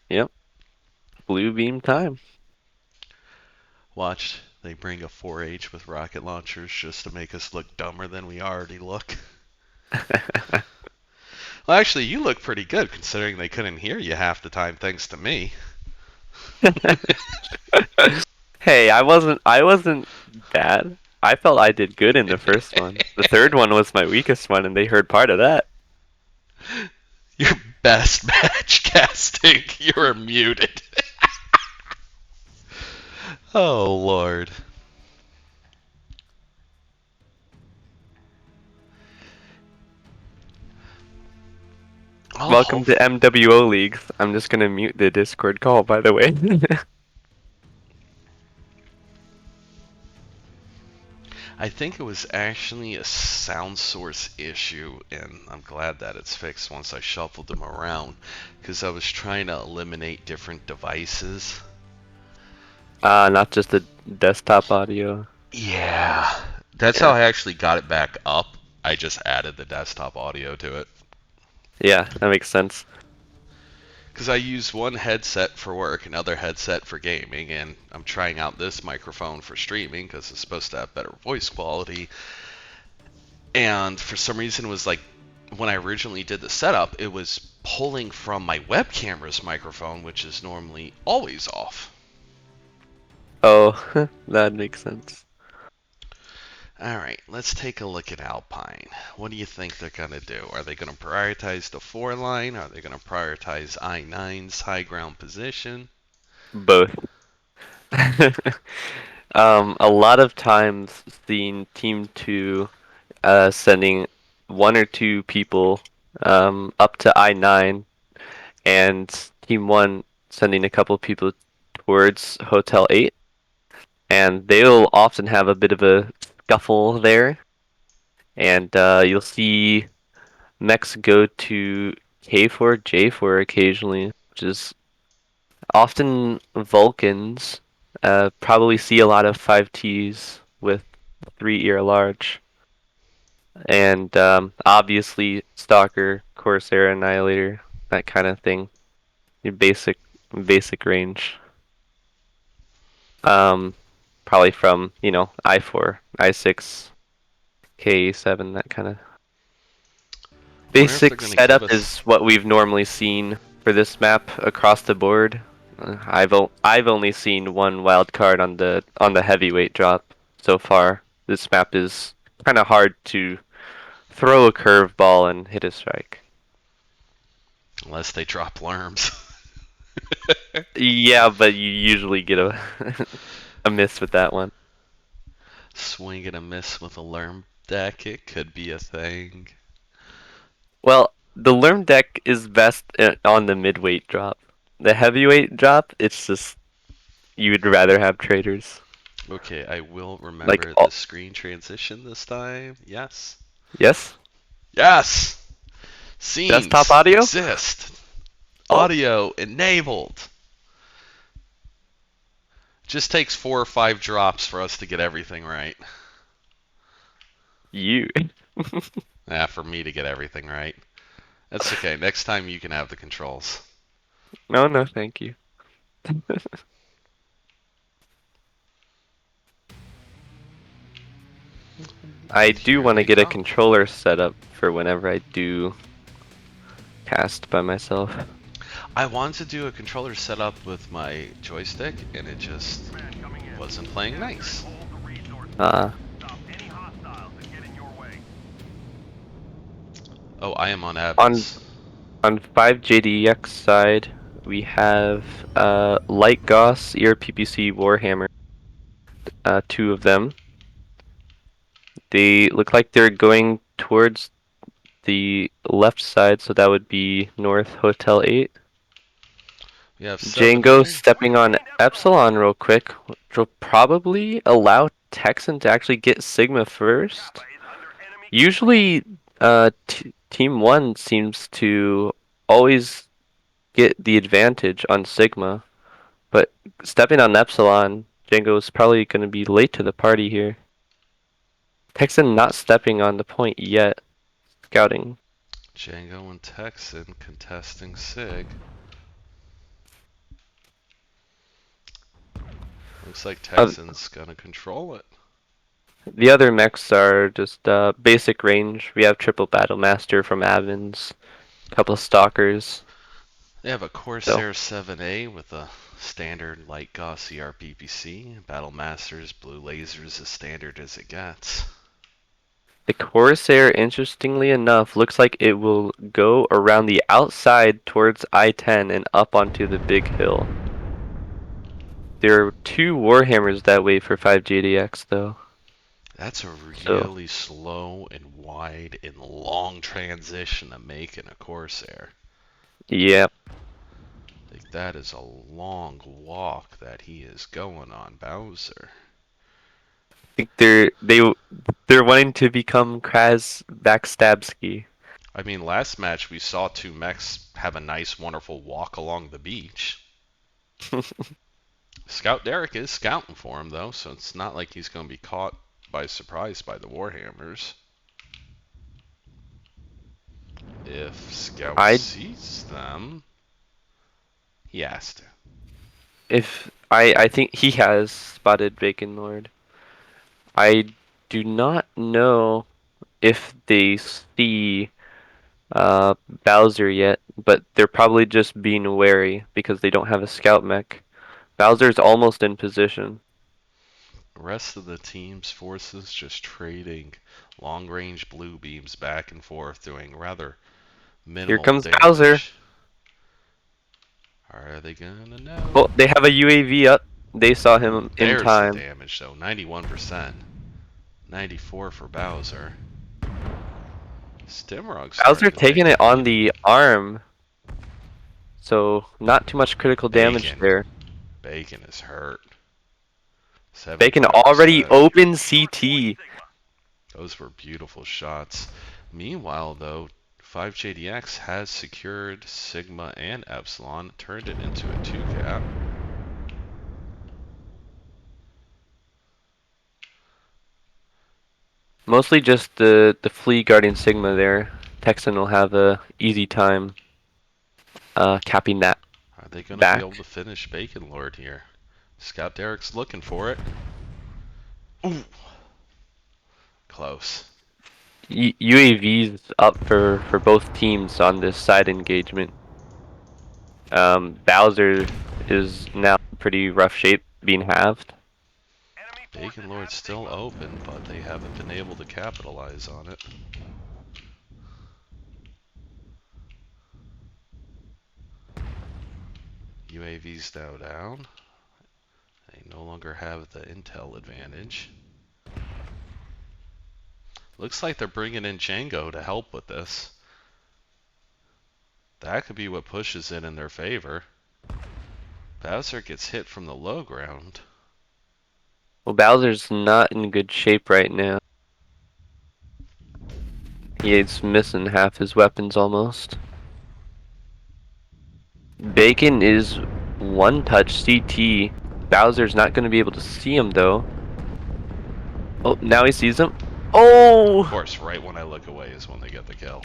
Yep. Blue beam time. Watch, they bring a 4H with rocket launchers just to make us look dumber than we already look. Well, actually, you look pretty good considering they couldn't hear you half the time thanks to me. Hey, I wasn't bad. I felt I did good in the first one. The third one was my weakest one, and they heard part of that. Your best match casting. You're muted. Oh, Lord. Oh, Welcome to MWO leagues. I'm just gonna mute the Discord call, by the way. I think it was actually a sound source issue, and I'm glad that it's fixed once I shuffled them around, because I was trying to eliminate different devices. Not just the desktop audio. Yeah, that's how Yeah. I actually got it back up. I just added the desktop audio to it. Yeah, that makes sense. Because I use one headset for work, another headset for gaming, and I'm trying out this microphone for streaming because it's supposed to have better voice quality. And for some reason, it was like when I originally did the setup, it was pulling from my web camera's microphone, which is normally always off. Oh, that makes sense. Alright, let's take a look at Alpine. What do you think they're going to do? Are they going to prioritize the 4 line? Are they going to prioritize I9's high ground position? Both. A lot of times seeing Team 2 sending 1 or 2 people up to I-9, and Team 1 sending a couple people towards Hotel 8. And they'll often have a bit of a scuffle there. And you'll see mechs go to K4, J4 occasionally, which is often Vulcans. Probably see a lot of 5Ts with 3 ear large. And obviously Stalker, Corsair, Annihilator, that kind of thing. Your basic range. Probably from, I4, I6, K7, that kind of I wonder if they're basic going to give setup us. is what we've normally seen for this map across the board. I've only seen one wild card on the heavyweight drop so far. This map is kind of hard to throw a curveball and hit a strike. Unless they drop worms. Yeah, but you usually get a a miss with that one. Swing and a miss with a Lerm deck, it could be a thing. Well, the Lerm deck is best on the midweight drop. The heavyweight drop, it's just you would rather have traders. Okay, I will Like, remember oh, the screen transition this time. Yes. yes, Yes! desktop Scenes audio. exist. Oh, Audio enabled. Just takes 4 or 5 drops for us to get everything right. you. For me to get everything right. That's okay. Next time you can have the controls. No, no, thank you. I And do here want to they get a come. controller set up for whenever I do cast by myself. I wanted to do a controller setup with my joystick, and it just wasn't playing nice. Uh, Stop any hostiles that get in your way. Oh, I am on on ABINS. on 5JDX side, we have Light Gauss, ERPPC, Warhammer, 2 of them. They look like they're going towards the left side, so that would be North Hotel 8. We have Django 7A. stepping on Epsilon real quick, which will probably allow Texan to actually get Sigma first. Kappa is under enemy Usually, Team 1 seems to always get the advantage on Sigma, but stepping on Epsilon, Django is probably going to be late to the party here. Texan not stepping on the point yet, scouting. Django and Texan contesting Sig. Looks like Uh, Texan's gonna control it. the other mechs are just basic range. We have Triple Battle Master from ABINS, a couple of Stalkers. They have a So Corsair 7A with a standard light Gauss ERPPC. Battle Masters, blue lasers as standard as it gets. the Corsair, interestingly enough, looks like it will go around the outside towards I-10 and up onto the big hill. There are 2 Warhammers that way for 5JDX though. That's a So really slow and wide and long transition to make in a Corsair. yeah, Like that is a long walk that he is going on, Bowser. I think they're wanting to become Kraz Backstabski. I mean, last match we saw 2 mechs have a nice, wonderful walk along the beach. Scout Derek is scouting for him, though, so it's not like he's going to be caught by surprise by the Warhammers. If Scout I sees them, he has to. if I think he has spotted Bacon Lord. I do not know if they see Bowser yet, but they're probably just being wary because they don't have a scout mech. Bowser's almost in position. The rest of the team's forces just trading long-range blue beams back and forth, doing rather Here minimal comes Bowser. damage. Are they gonna know? Oh, they have a UAV up. They saw him in There's the time. damage, though. 91%. 94 for Bowser. Stimrog's Bowser starting to taking take a it on beating. the arm, so not too much critical damage Bacon. there. Bacon is hurt. Bacon already 75%. open Your point, CT. Sigma. Those were beautiful shots. Meanwhile, though, 5JDX has secured Sigma and Epsilon, turned it into a 2-cap. Mostly just the Flea guarding Sigma there. Texan will have a easy time capping that Are they going to be able back. to finish Bacon Lord here? Scout Derek's looking for it. Ooh. Close. UAVs up for both teams on this side engagement. Bowser is now in pretty rough shape, being halved. Enemy forces Bacon Lord's have still Sigma. open, but they haven't been able to capitalize on it. UAV's now down. They no longer have the intel advantage. Looks like they're bringing in Django to help with this. That could be what pushes it in their favor. Bowser gets hit from the low ground. Well, Bowser's not in good shape right now. He's missing half his weapons almost. Bacon is one touch CT. Bowser's not going to be able to see him though. Oh, now he sees him. Of Oh! course, right when I look away is when they get the kill.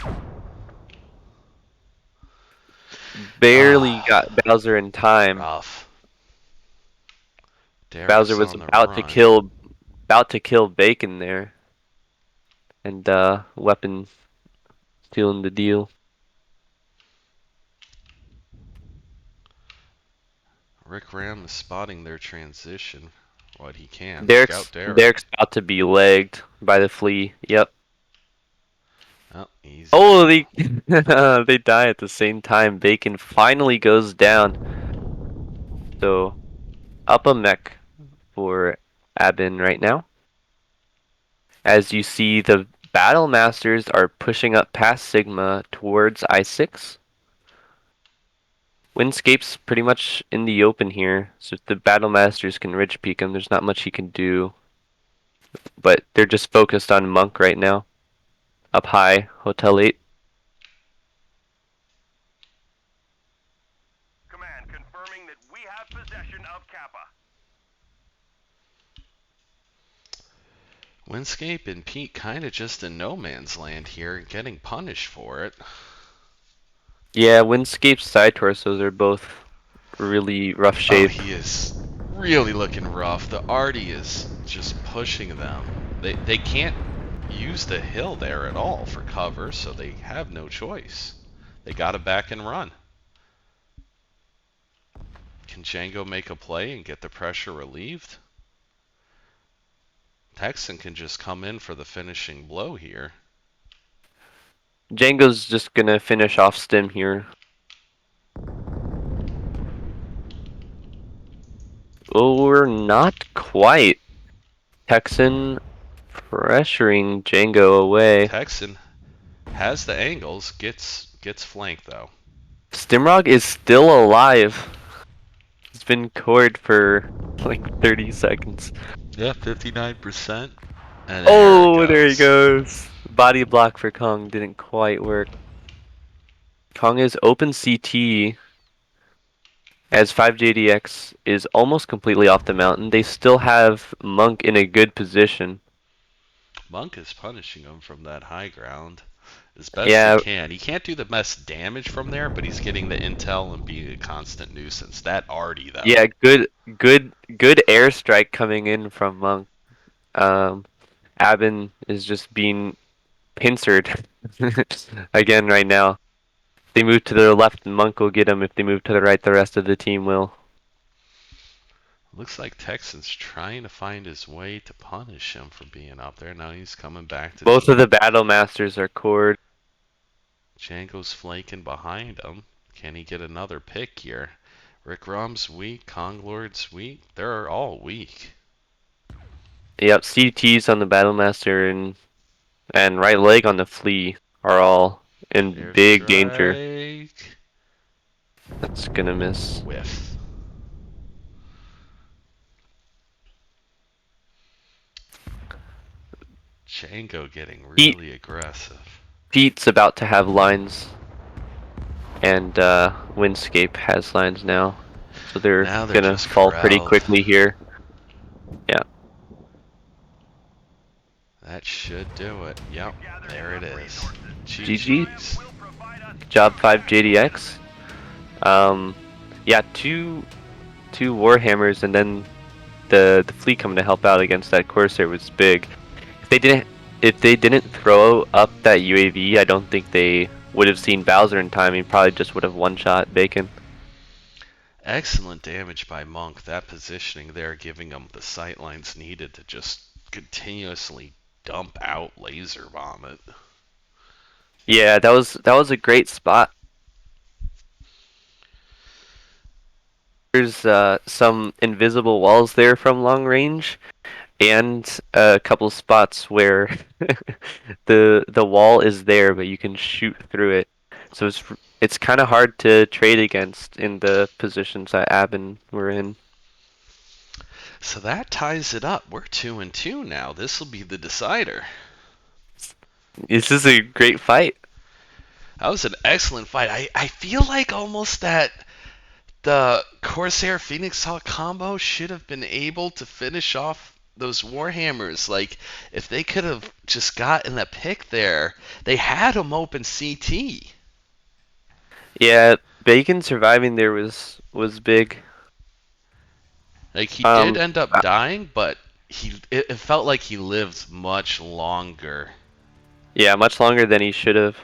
Barely got Bowser in time. Rough. Bowser Derek's was on the run. about to kill Bacon there. And weapon stealing the deal. Rick Ram is spotting their transition. What he can. Scout Derek's Derek. about to be legged by the flea. Yep. Oh, easy. Oh, they they die at the same time. Bacon finally goes down. So up a mech for Abin right now. As you see, the Battle Masters are pushing up past Sigma towards I6. Windscape's pretty much in the open here, so if the Battle Masters can ridge peek him, there's not much he can do. But they're just focused on Monk right now. Up high, Hotel 8. Command confirming that we have possession of Kappa. Windscape and Pete kind of just in no man's land here, getting punished for it. Yeah, Windscape's side torsos are both really rough Oh, shape. he is really looking rough. The Artie is just pushing them. They can't use the hill there at all for cover, so they have no choice. They gotta back and run. Can Django make a play and get the pressure relieved? Texan can just come in for the finishing blow here. Django's just gonna finish off Stim here. Or not quite. Texan pressuring Django away. Texan has the angles, gets flanked though. Stimrog is still alive. He's been cored for like 30 seconds. Yeah, 59%. And there it Oh, there he goes. goes. Body block for Kong didn't quite work. Kong is open CT as 5JDX is almost completely off the mountain. They still have Monk in a good position. Monk is punishing him from that high ground as best he Yeah, can. He can't do the best damage from there, but he's getting the intel and being a constant nuisance. That Artie though. yeah, good airstrike coming in from Monk. Abin is just being pincered again right now. If they move to the left, Monk will get him. If they move to the right, the rest of the team will. Looks like Texan's trying to find his way to punish him for being up there. Now he's coming back to Both of the team. Battle Masters are cored. Django's flanking behind him. Can he get another pick here? Rick Rom's weak. Kong Lord's weak. They're all weak. Yep, CT's on the Battle Master and right leg on the Flea. are all in big danger. Airstrike. That's gonna miss. Whiff. Django getting Pete, really aggressive. Pete's about to have lines, and Windscape has lines now, so they're Now they're gonna just fall pretty corralled. quickly here. Yeah, That should do it. Yep, there it is. GG. GG's. Good job, 5JDX. Yeah, two Warhammers, and then the fleet coming to help out against that Corsair was big. If they didn't throw up that UAV, I don't think they would have seen Bowser in time. He probably just would have one-shot Bacon. Excellent damage by Monk. That positioning there giving him the sight lines needed to just continuously dump out laser bomb it. Yeah, that was a great spot. There's some invisible walls there from long range, and a couple spots where the wall is there, but you can shoot through it. So it's kind of hard to trade against in the positions that Abin were in. So that ties it up. We're 2-2 now. This will be the decider. This is a great fight. That was an excellent fight. I feel like almost that the Corsair Phoenix Hawk combo should have been able to finish off those Warhammers. Like, if they could have just gotten a pick there, they had them open CT. Yeah, Bacon surviving there was big. Like, he did Um, end up dying, but it felt like he lived much longer. yeah, much longer than he should have.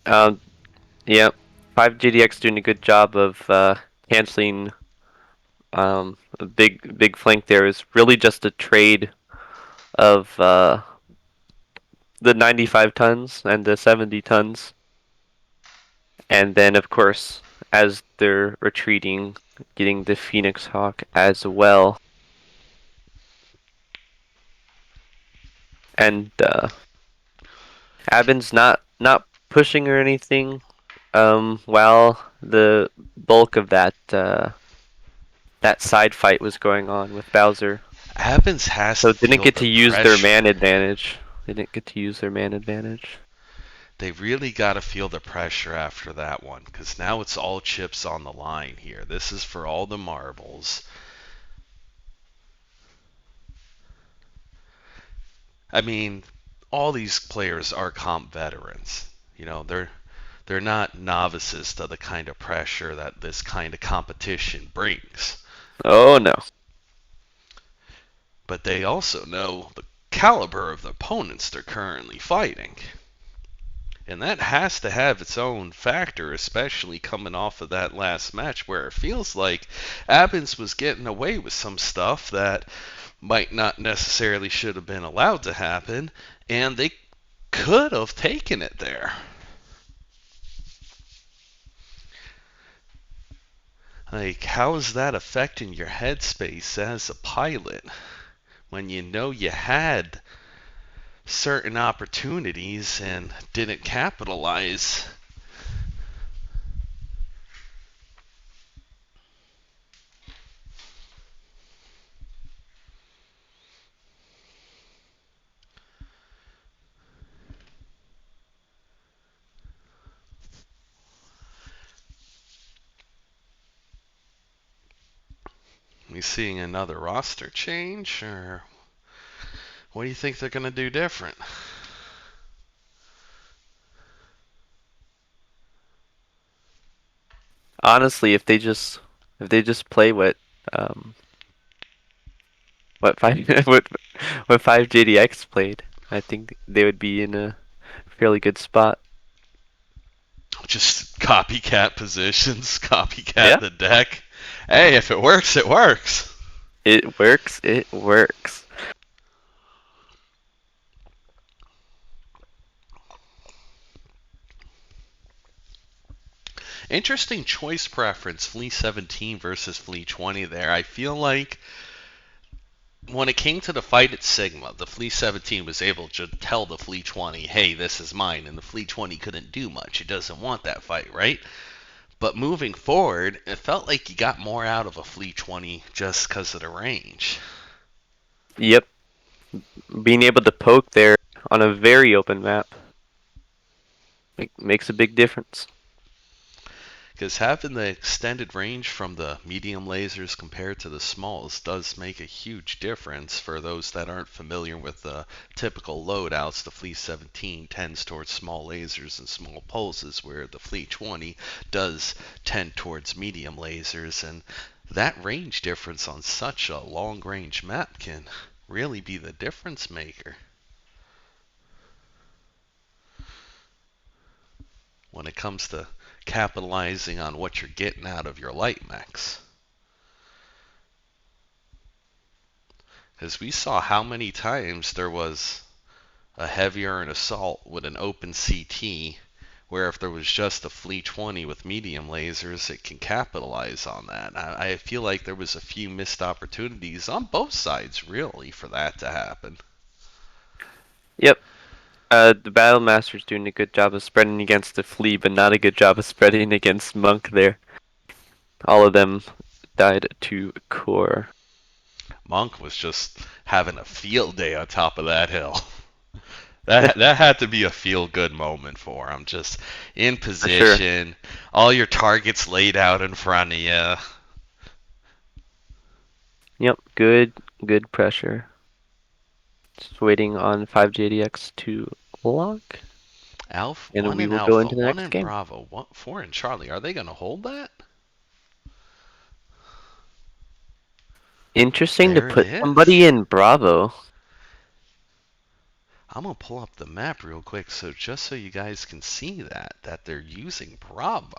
Um, yeah, 5GDX doing a good job of canceling a big flank there. Is really just a trade of the 95 tons and the 70 tons. And then, of course, as they're retreating, getting the Phoenix Hawk as well. And Abin's not pushing or anything. While the bulk of that side fight was going on with Bowser, ABINS has so to didn't feel get the to use their man pressure. advantage. They didn't get to use their man advantage. They really got to feel the pressure after that one, because now it's all chips on the line here. This is for all the marbles. I mean, all these players are comp veterans. You know, they're not novices to the kind of pressure that this kind of competition brings. Oh no. But they also know the caliber of the opponents they're currently fighting. And that has to have its own factor, especially coming off of that last match where it feels like ABINS was getting away with some stuff that might not necessarily should have been allowed to happen, and they could have taken it there. Like, how is that affecting your headspace as a pilot when you know you had certain opportunities and didn't capitalize? We seeing another roster change, or what do you think they're going to do different? Honestly, if they just play um what five what 5JDX played, I think they would be in a fairly good spot. Just copycat positions, copycat Yeah, the deck. Hey, if it works, it works. it works. It works. Interesting choice preference, Flea 17 versus Flea 20 there. I feel like when it came to the fight at Sigma, the Flea 17 was able to tell the Flea 20, hey, this is mine, and the Flea 20 couldn't do much. It doesn't want that fight, right? But moving forward, it felt like you got more out of a Flea 20 just because of the range. Yep, being able to poke there on a very open map makes a big difference. Because having the extended range from the medium lasers compared to the smalls does make a huge difference for those that aren't familiar with the typical loadouts. The Flea 17 tends towards small lasers and small pulses, where the Flea 20 does tend towards medium lasers. And that range difference on such a long range map can really be the difference maker when it comes to capitalizing on what you're getting out of your light mechs. Because we saw how many times there was a heavier an assault with an open CT, where if there was just a Flea 20 with medium lasers, it can capitalize on that. I feel like there was a few missed opportunities on both sides, really, for that to happen. Yep. The Battle Master's doing a good job of spreading against the Flea, but not a good job of spreading against Monk there. All of them died to core. Monk was just having a field day on top of that hill. That had to be a feel good moment for him. Just in position, sure. All your targets laid out in front of you. Yep, good pressure. Just waiting on 5JDX to lock. Alpha, and one we in will Alpha, go into the one next in game. Bravo, 4 in Charlie. Are they going to hold that? Interesting There to put it somebody is. in Bravo. I'm going to pull up the map real quick just so you guys can see that they're using Bravo.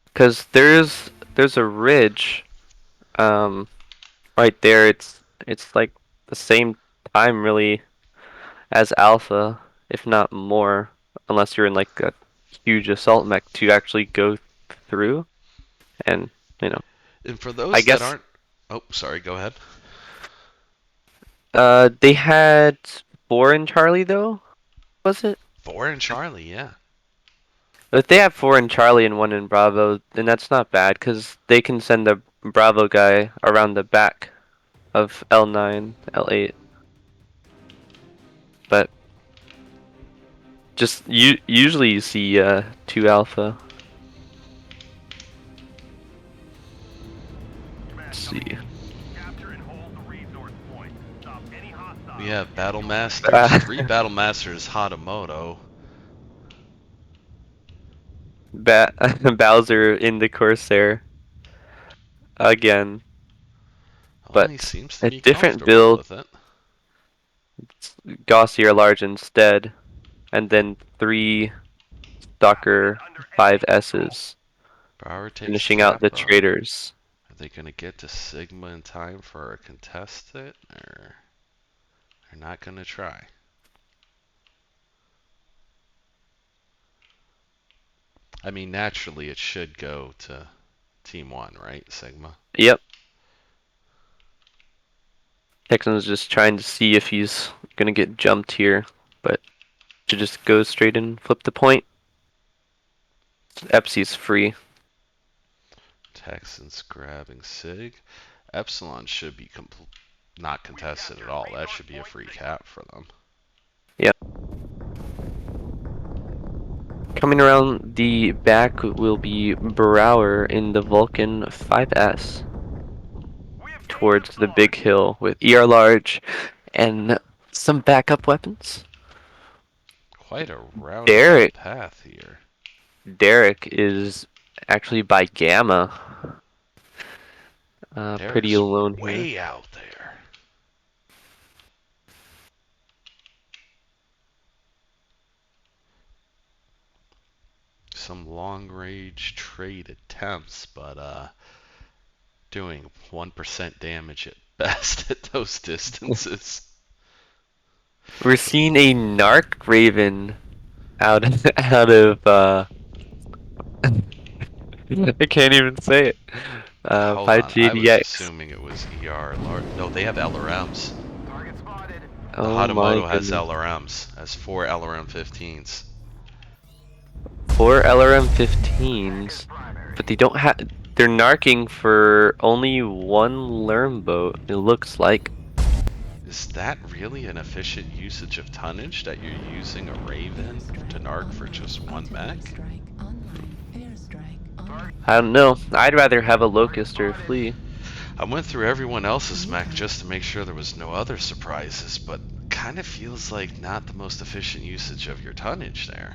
Because there's a ridge right there. It's like the same time really as Alpha, if not more, unless you're in like a huge assault mech to actually go through. And And for I those that guess aren't, oh, sorry, go ahead. they had 4 in Charlie though, was it? 4 in Charlie, yeah. If they have 4 in Charlie and 1 in Bravo, then that's not bad, because they can send the Bravo guy around the back of L9, L8. But just usually you see 2 Alpha. Let's see. We have Battle Masters, 3 Battle Masters Hatamoto. Bowser in the Corsair again, Oh, he but seems to a be different comfortable build. with it. Gaussier large instead, and then 3 Stalker 5S's, Bauer takes finishing out the Kappa. traders. Are they going to get to Sigma in time for a contested, or they're not going to try? I mean, naturally, it should go to Team 1, right, Sigma? Yep. Texan's just trying to see if he's gonna get jumped here, but should just go straight and flip the point. Epsi's free. Texans grabbing Sig. Epsilon should be not contested at all. That should be a free cap for them. Yep. Coming around the back will be Brower in the Vulcan 5S towards the big hill with ER large and some backup weapons. Quite a roundabout path here. Derek is actually by Gamma. Pretty alone way here. Out there. Some long range trade attempts, but doing 1% damage at best at those distances. We're seeing a Narc Raven out of I can't even say it. Hold on, I was 5GDX. assuming it was ER. No, they have LRMs. Target spotted. The Oh my Hatamoto has goodness. LRMs, has 4 LRM-15s. 4 LRM-15s, but they don't have. They're narking for only one LRM boat. It looks like. Is that really an efficient usage of tonnage that you're using a Raven to narc for just one mech? I don't know. I'd rather have a Locust or a Flea. I went through everyone else's mech just to make sure there was no other surprises, but kind of feels like not the most efficient usage of your tonnage there.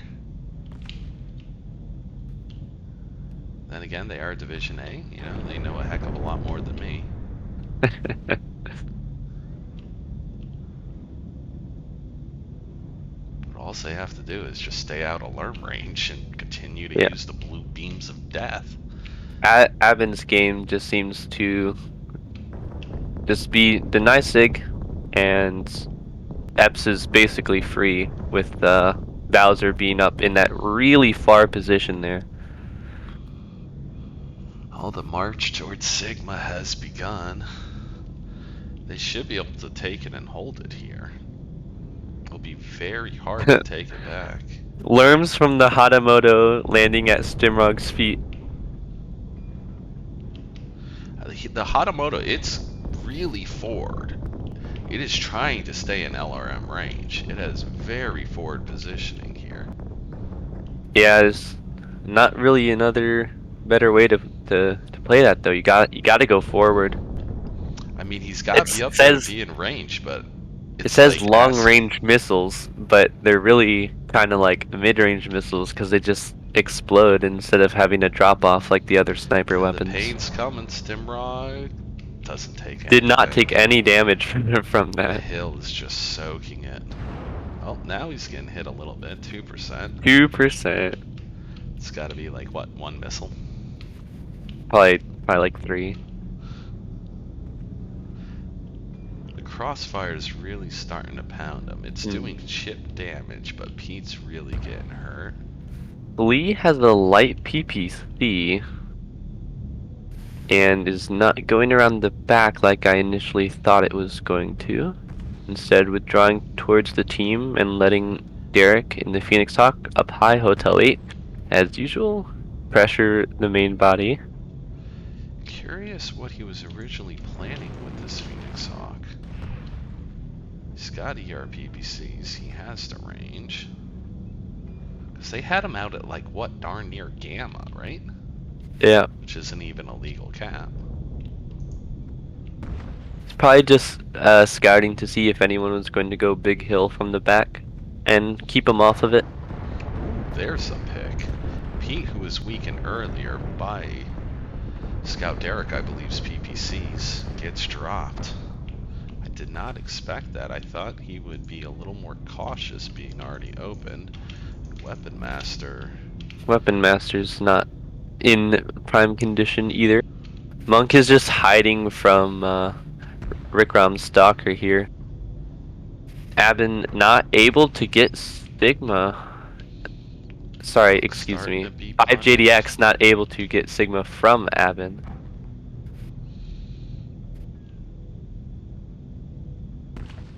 Then again, they are Division A. You know, they know a heck of a lot more than me. But all they have to do is just stay out of alarm range and continue to Yeah. use the blue beams of death. ABINS game just seems to just be deny sig, and Epps is basically free with Bowser being up in that really far position there. Oh, the march towards Sigma has begun. They should be able to take it and hold it here. It'll be very hard to take it back. Lerms from the Hatamoto landing at Stimrog's feet. The Hatamoto, it's really forward. It is trying to stay in LRM range. It has very forward positioning here. Yeah, there's not really another better way to play that though. You gotta go forward. I mean, he's got to be up there to be in range, but It it's says like long asking. range missiles, but they're really kind of like mid range missiles because they just explode instead of having to drop off like the other sniper And the weapons. pain's coming. Stimrod doesn't take anything. Did not take any damage from The that. hill is just soaking it. Oh, now he's getting hit a little bit. 2%. 2%. It's got to be like, what, 1 missile? Probably like 3. The crossfire's really starting to pound him. It's doing chip damage, but Pete's really getting hurt. Lee has a light PPC and is not going around the back like I initially thought it was going to. Instead, withdrawing towards the team and letting Derek in the Phoenix Hawk up high, Hotel 8, as usual, pressure the main body. Curious what he was originally planning with this Phoenix Hawk. He's got ERPPCs. He has the range. Because they had him out at like, what, darn near Gamma, right? Yeah. Which isn't even a legal cap. It's probably just scouting to see if anyone was going to go big hill from the back and keep him off of it. There's a pick. Pete, who was weakened earlier by Scout Derek, I believe's PPCs, gets dropped. I did not expect that. I thought he would be a little more cautious being already opened. Weapon Master. Weapon Master's not in prime condition either. Monk is just hiding from Rick Rom's Stalker here. Abin not able to get Sigma. Sorry, excuse Starting me. to be 5JDX not able to get Sigma from Abin.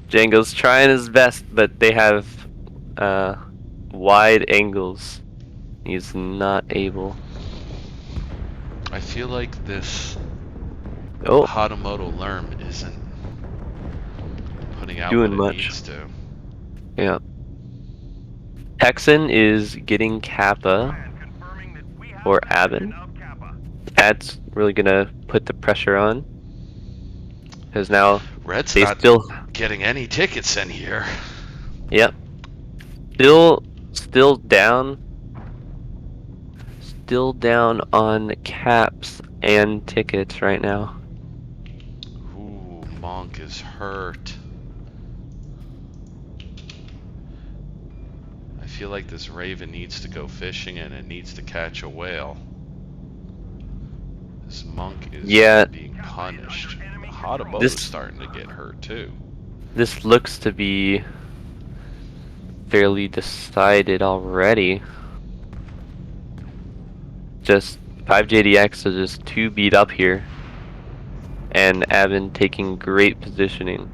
Django's trying his best, but they have wide angles. He's not able. I feel like this Oh, Hatamoto Lerm isn't putting out doing what it much. needs to. Yeah. Texan is getting Kappa Confirming that we have or possession Abin. of Kappa. That's really gonna put the pressure on. Because now Red's they not still, getting any tickets in here. yep, still down on caps and tickets right now. Ooh, Monk is hurt. I feel like this Raven needs to go fishing and it needs to catch a whale. This Monk is being punished. The Hatamoto's starting to get hurt too. This looks to be fairly decided already. Just 5JDX is just too beat up here. And ABIN taking great positioning.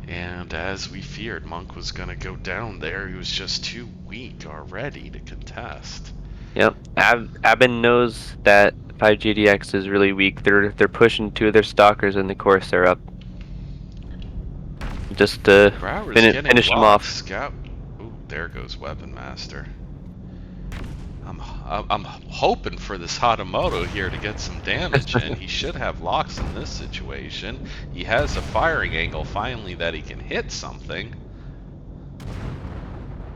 And as we feared, Monk was going to go down there. He was just too weak already to contest. Yep, ABIN knows that 5JDX is really weak. They're pushing 2 of their stalkers in the course. They're up. Just to Brower's getting finish them locked. off. Scout. Ooh, there goes Weapon Master. I'm hoping for this Hatamoto here to get some damage in. He should have locks in this situation. He has a firing angle finally that he can hit something.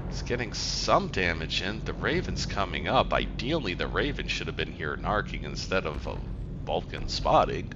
He's getting some damage in. The Raven's coming up. Ideally, the Raven should have been here narking instead of Vulcan spotting.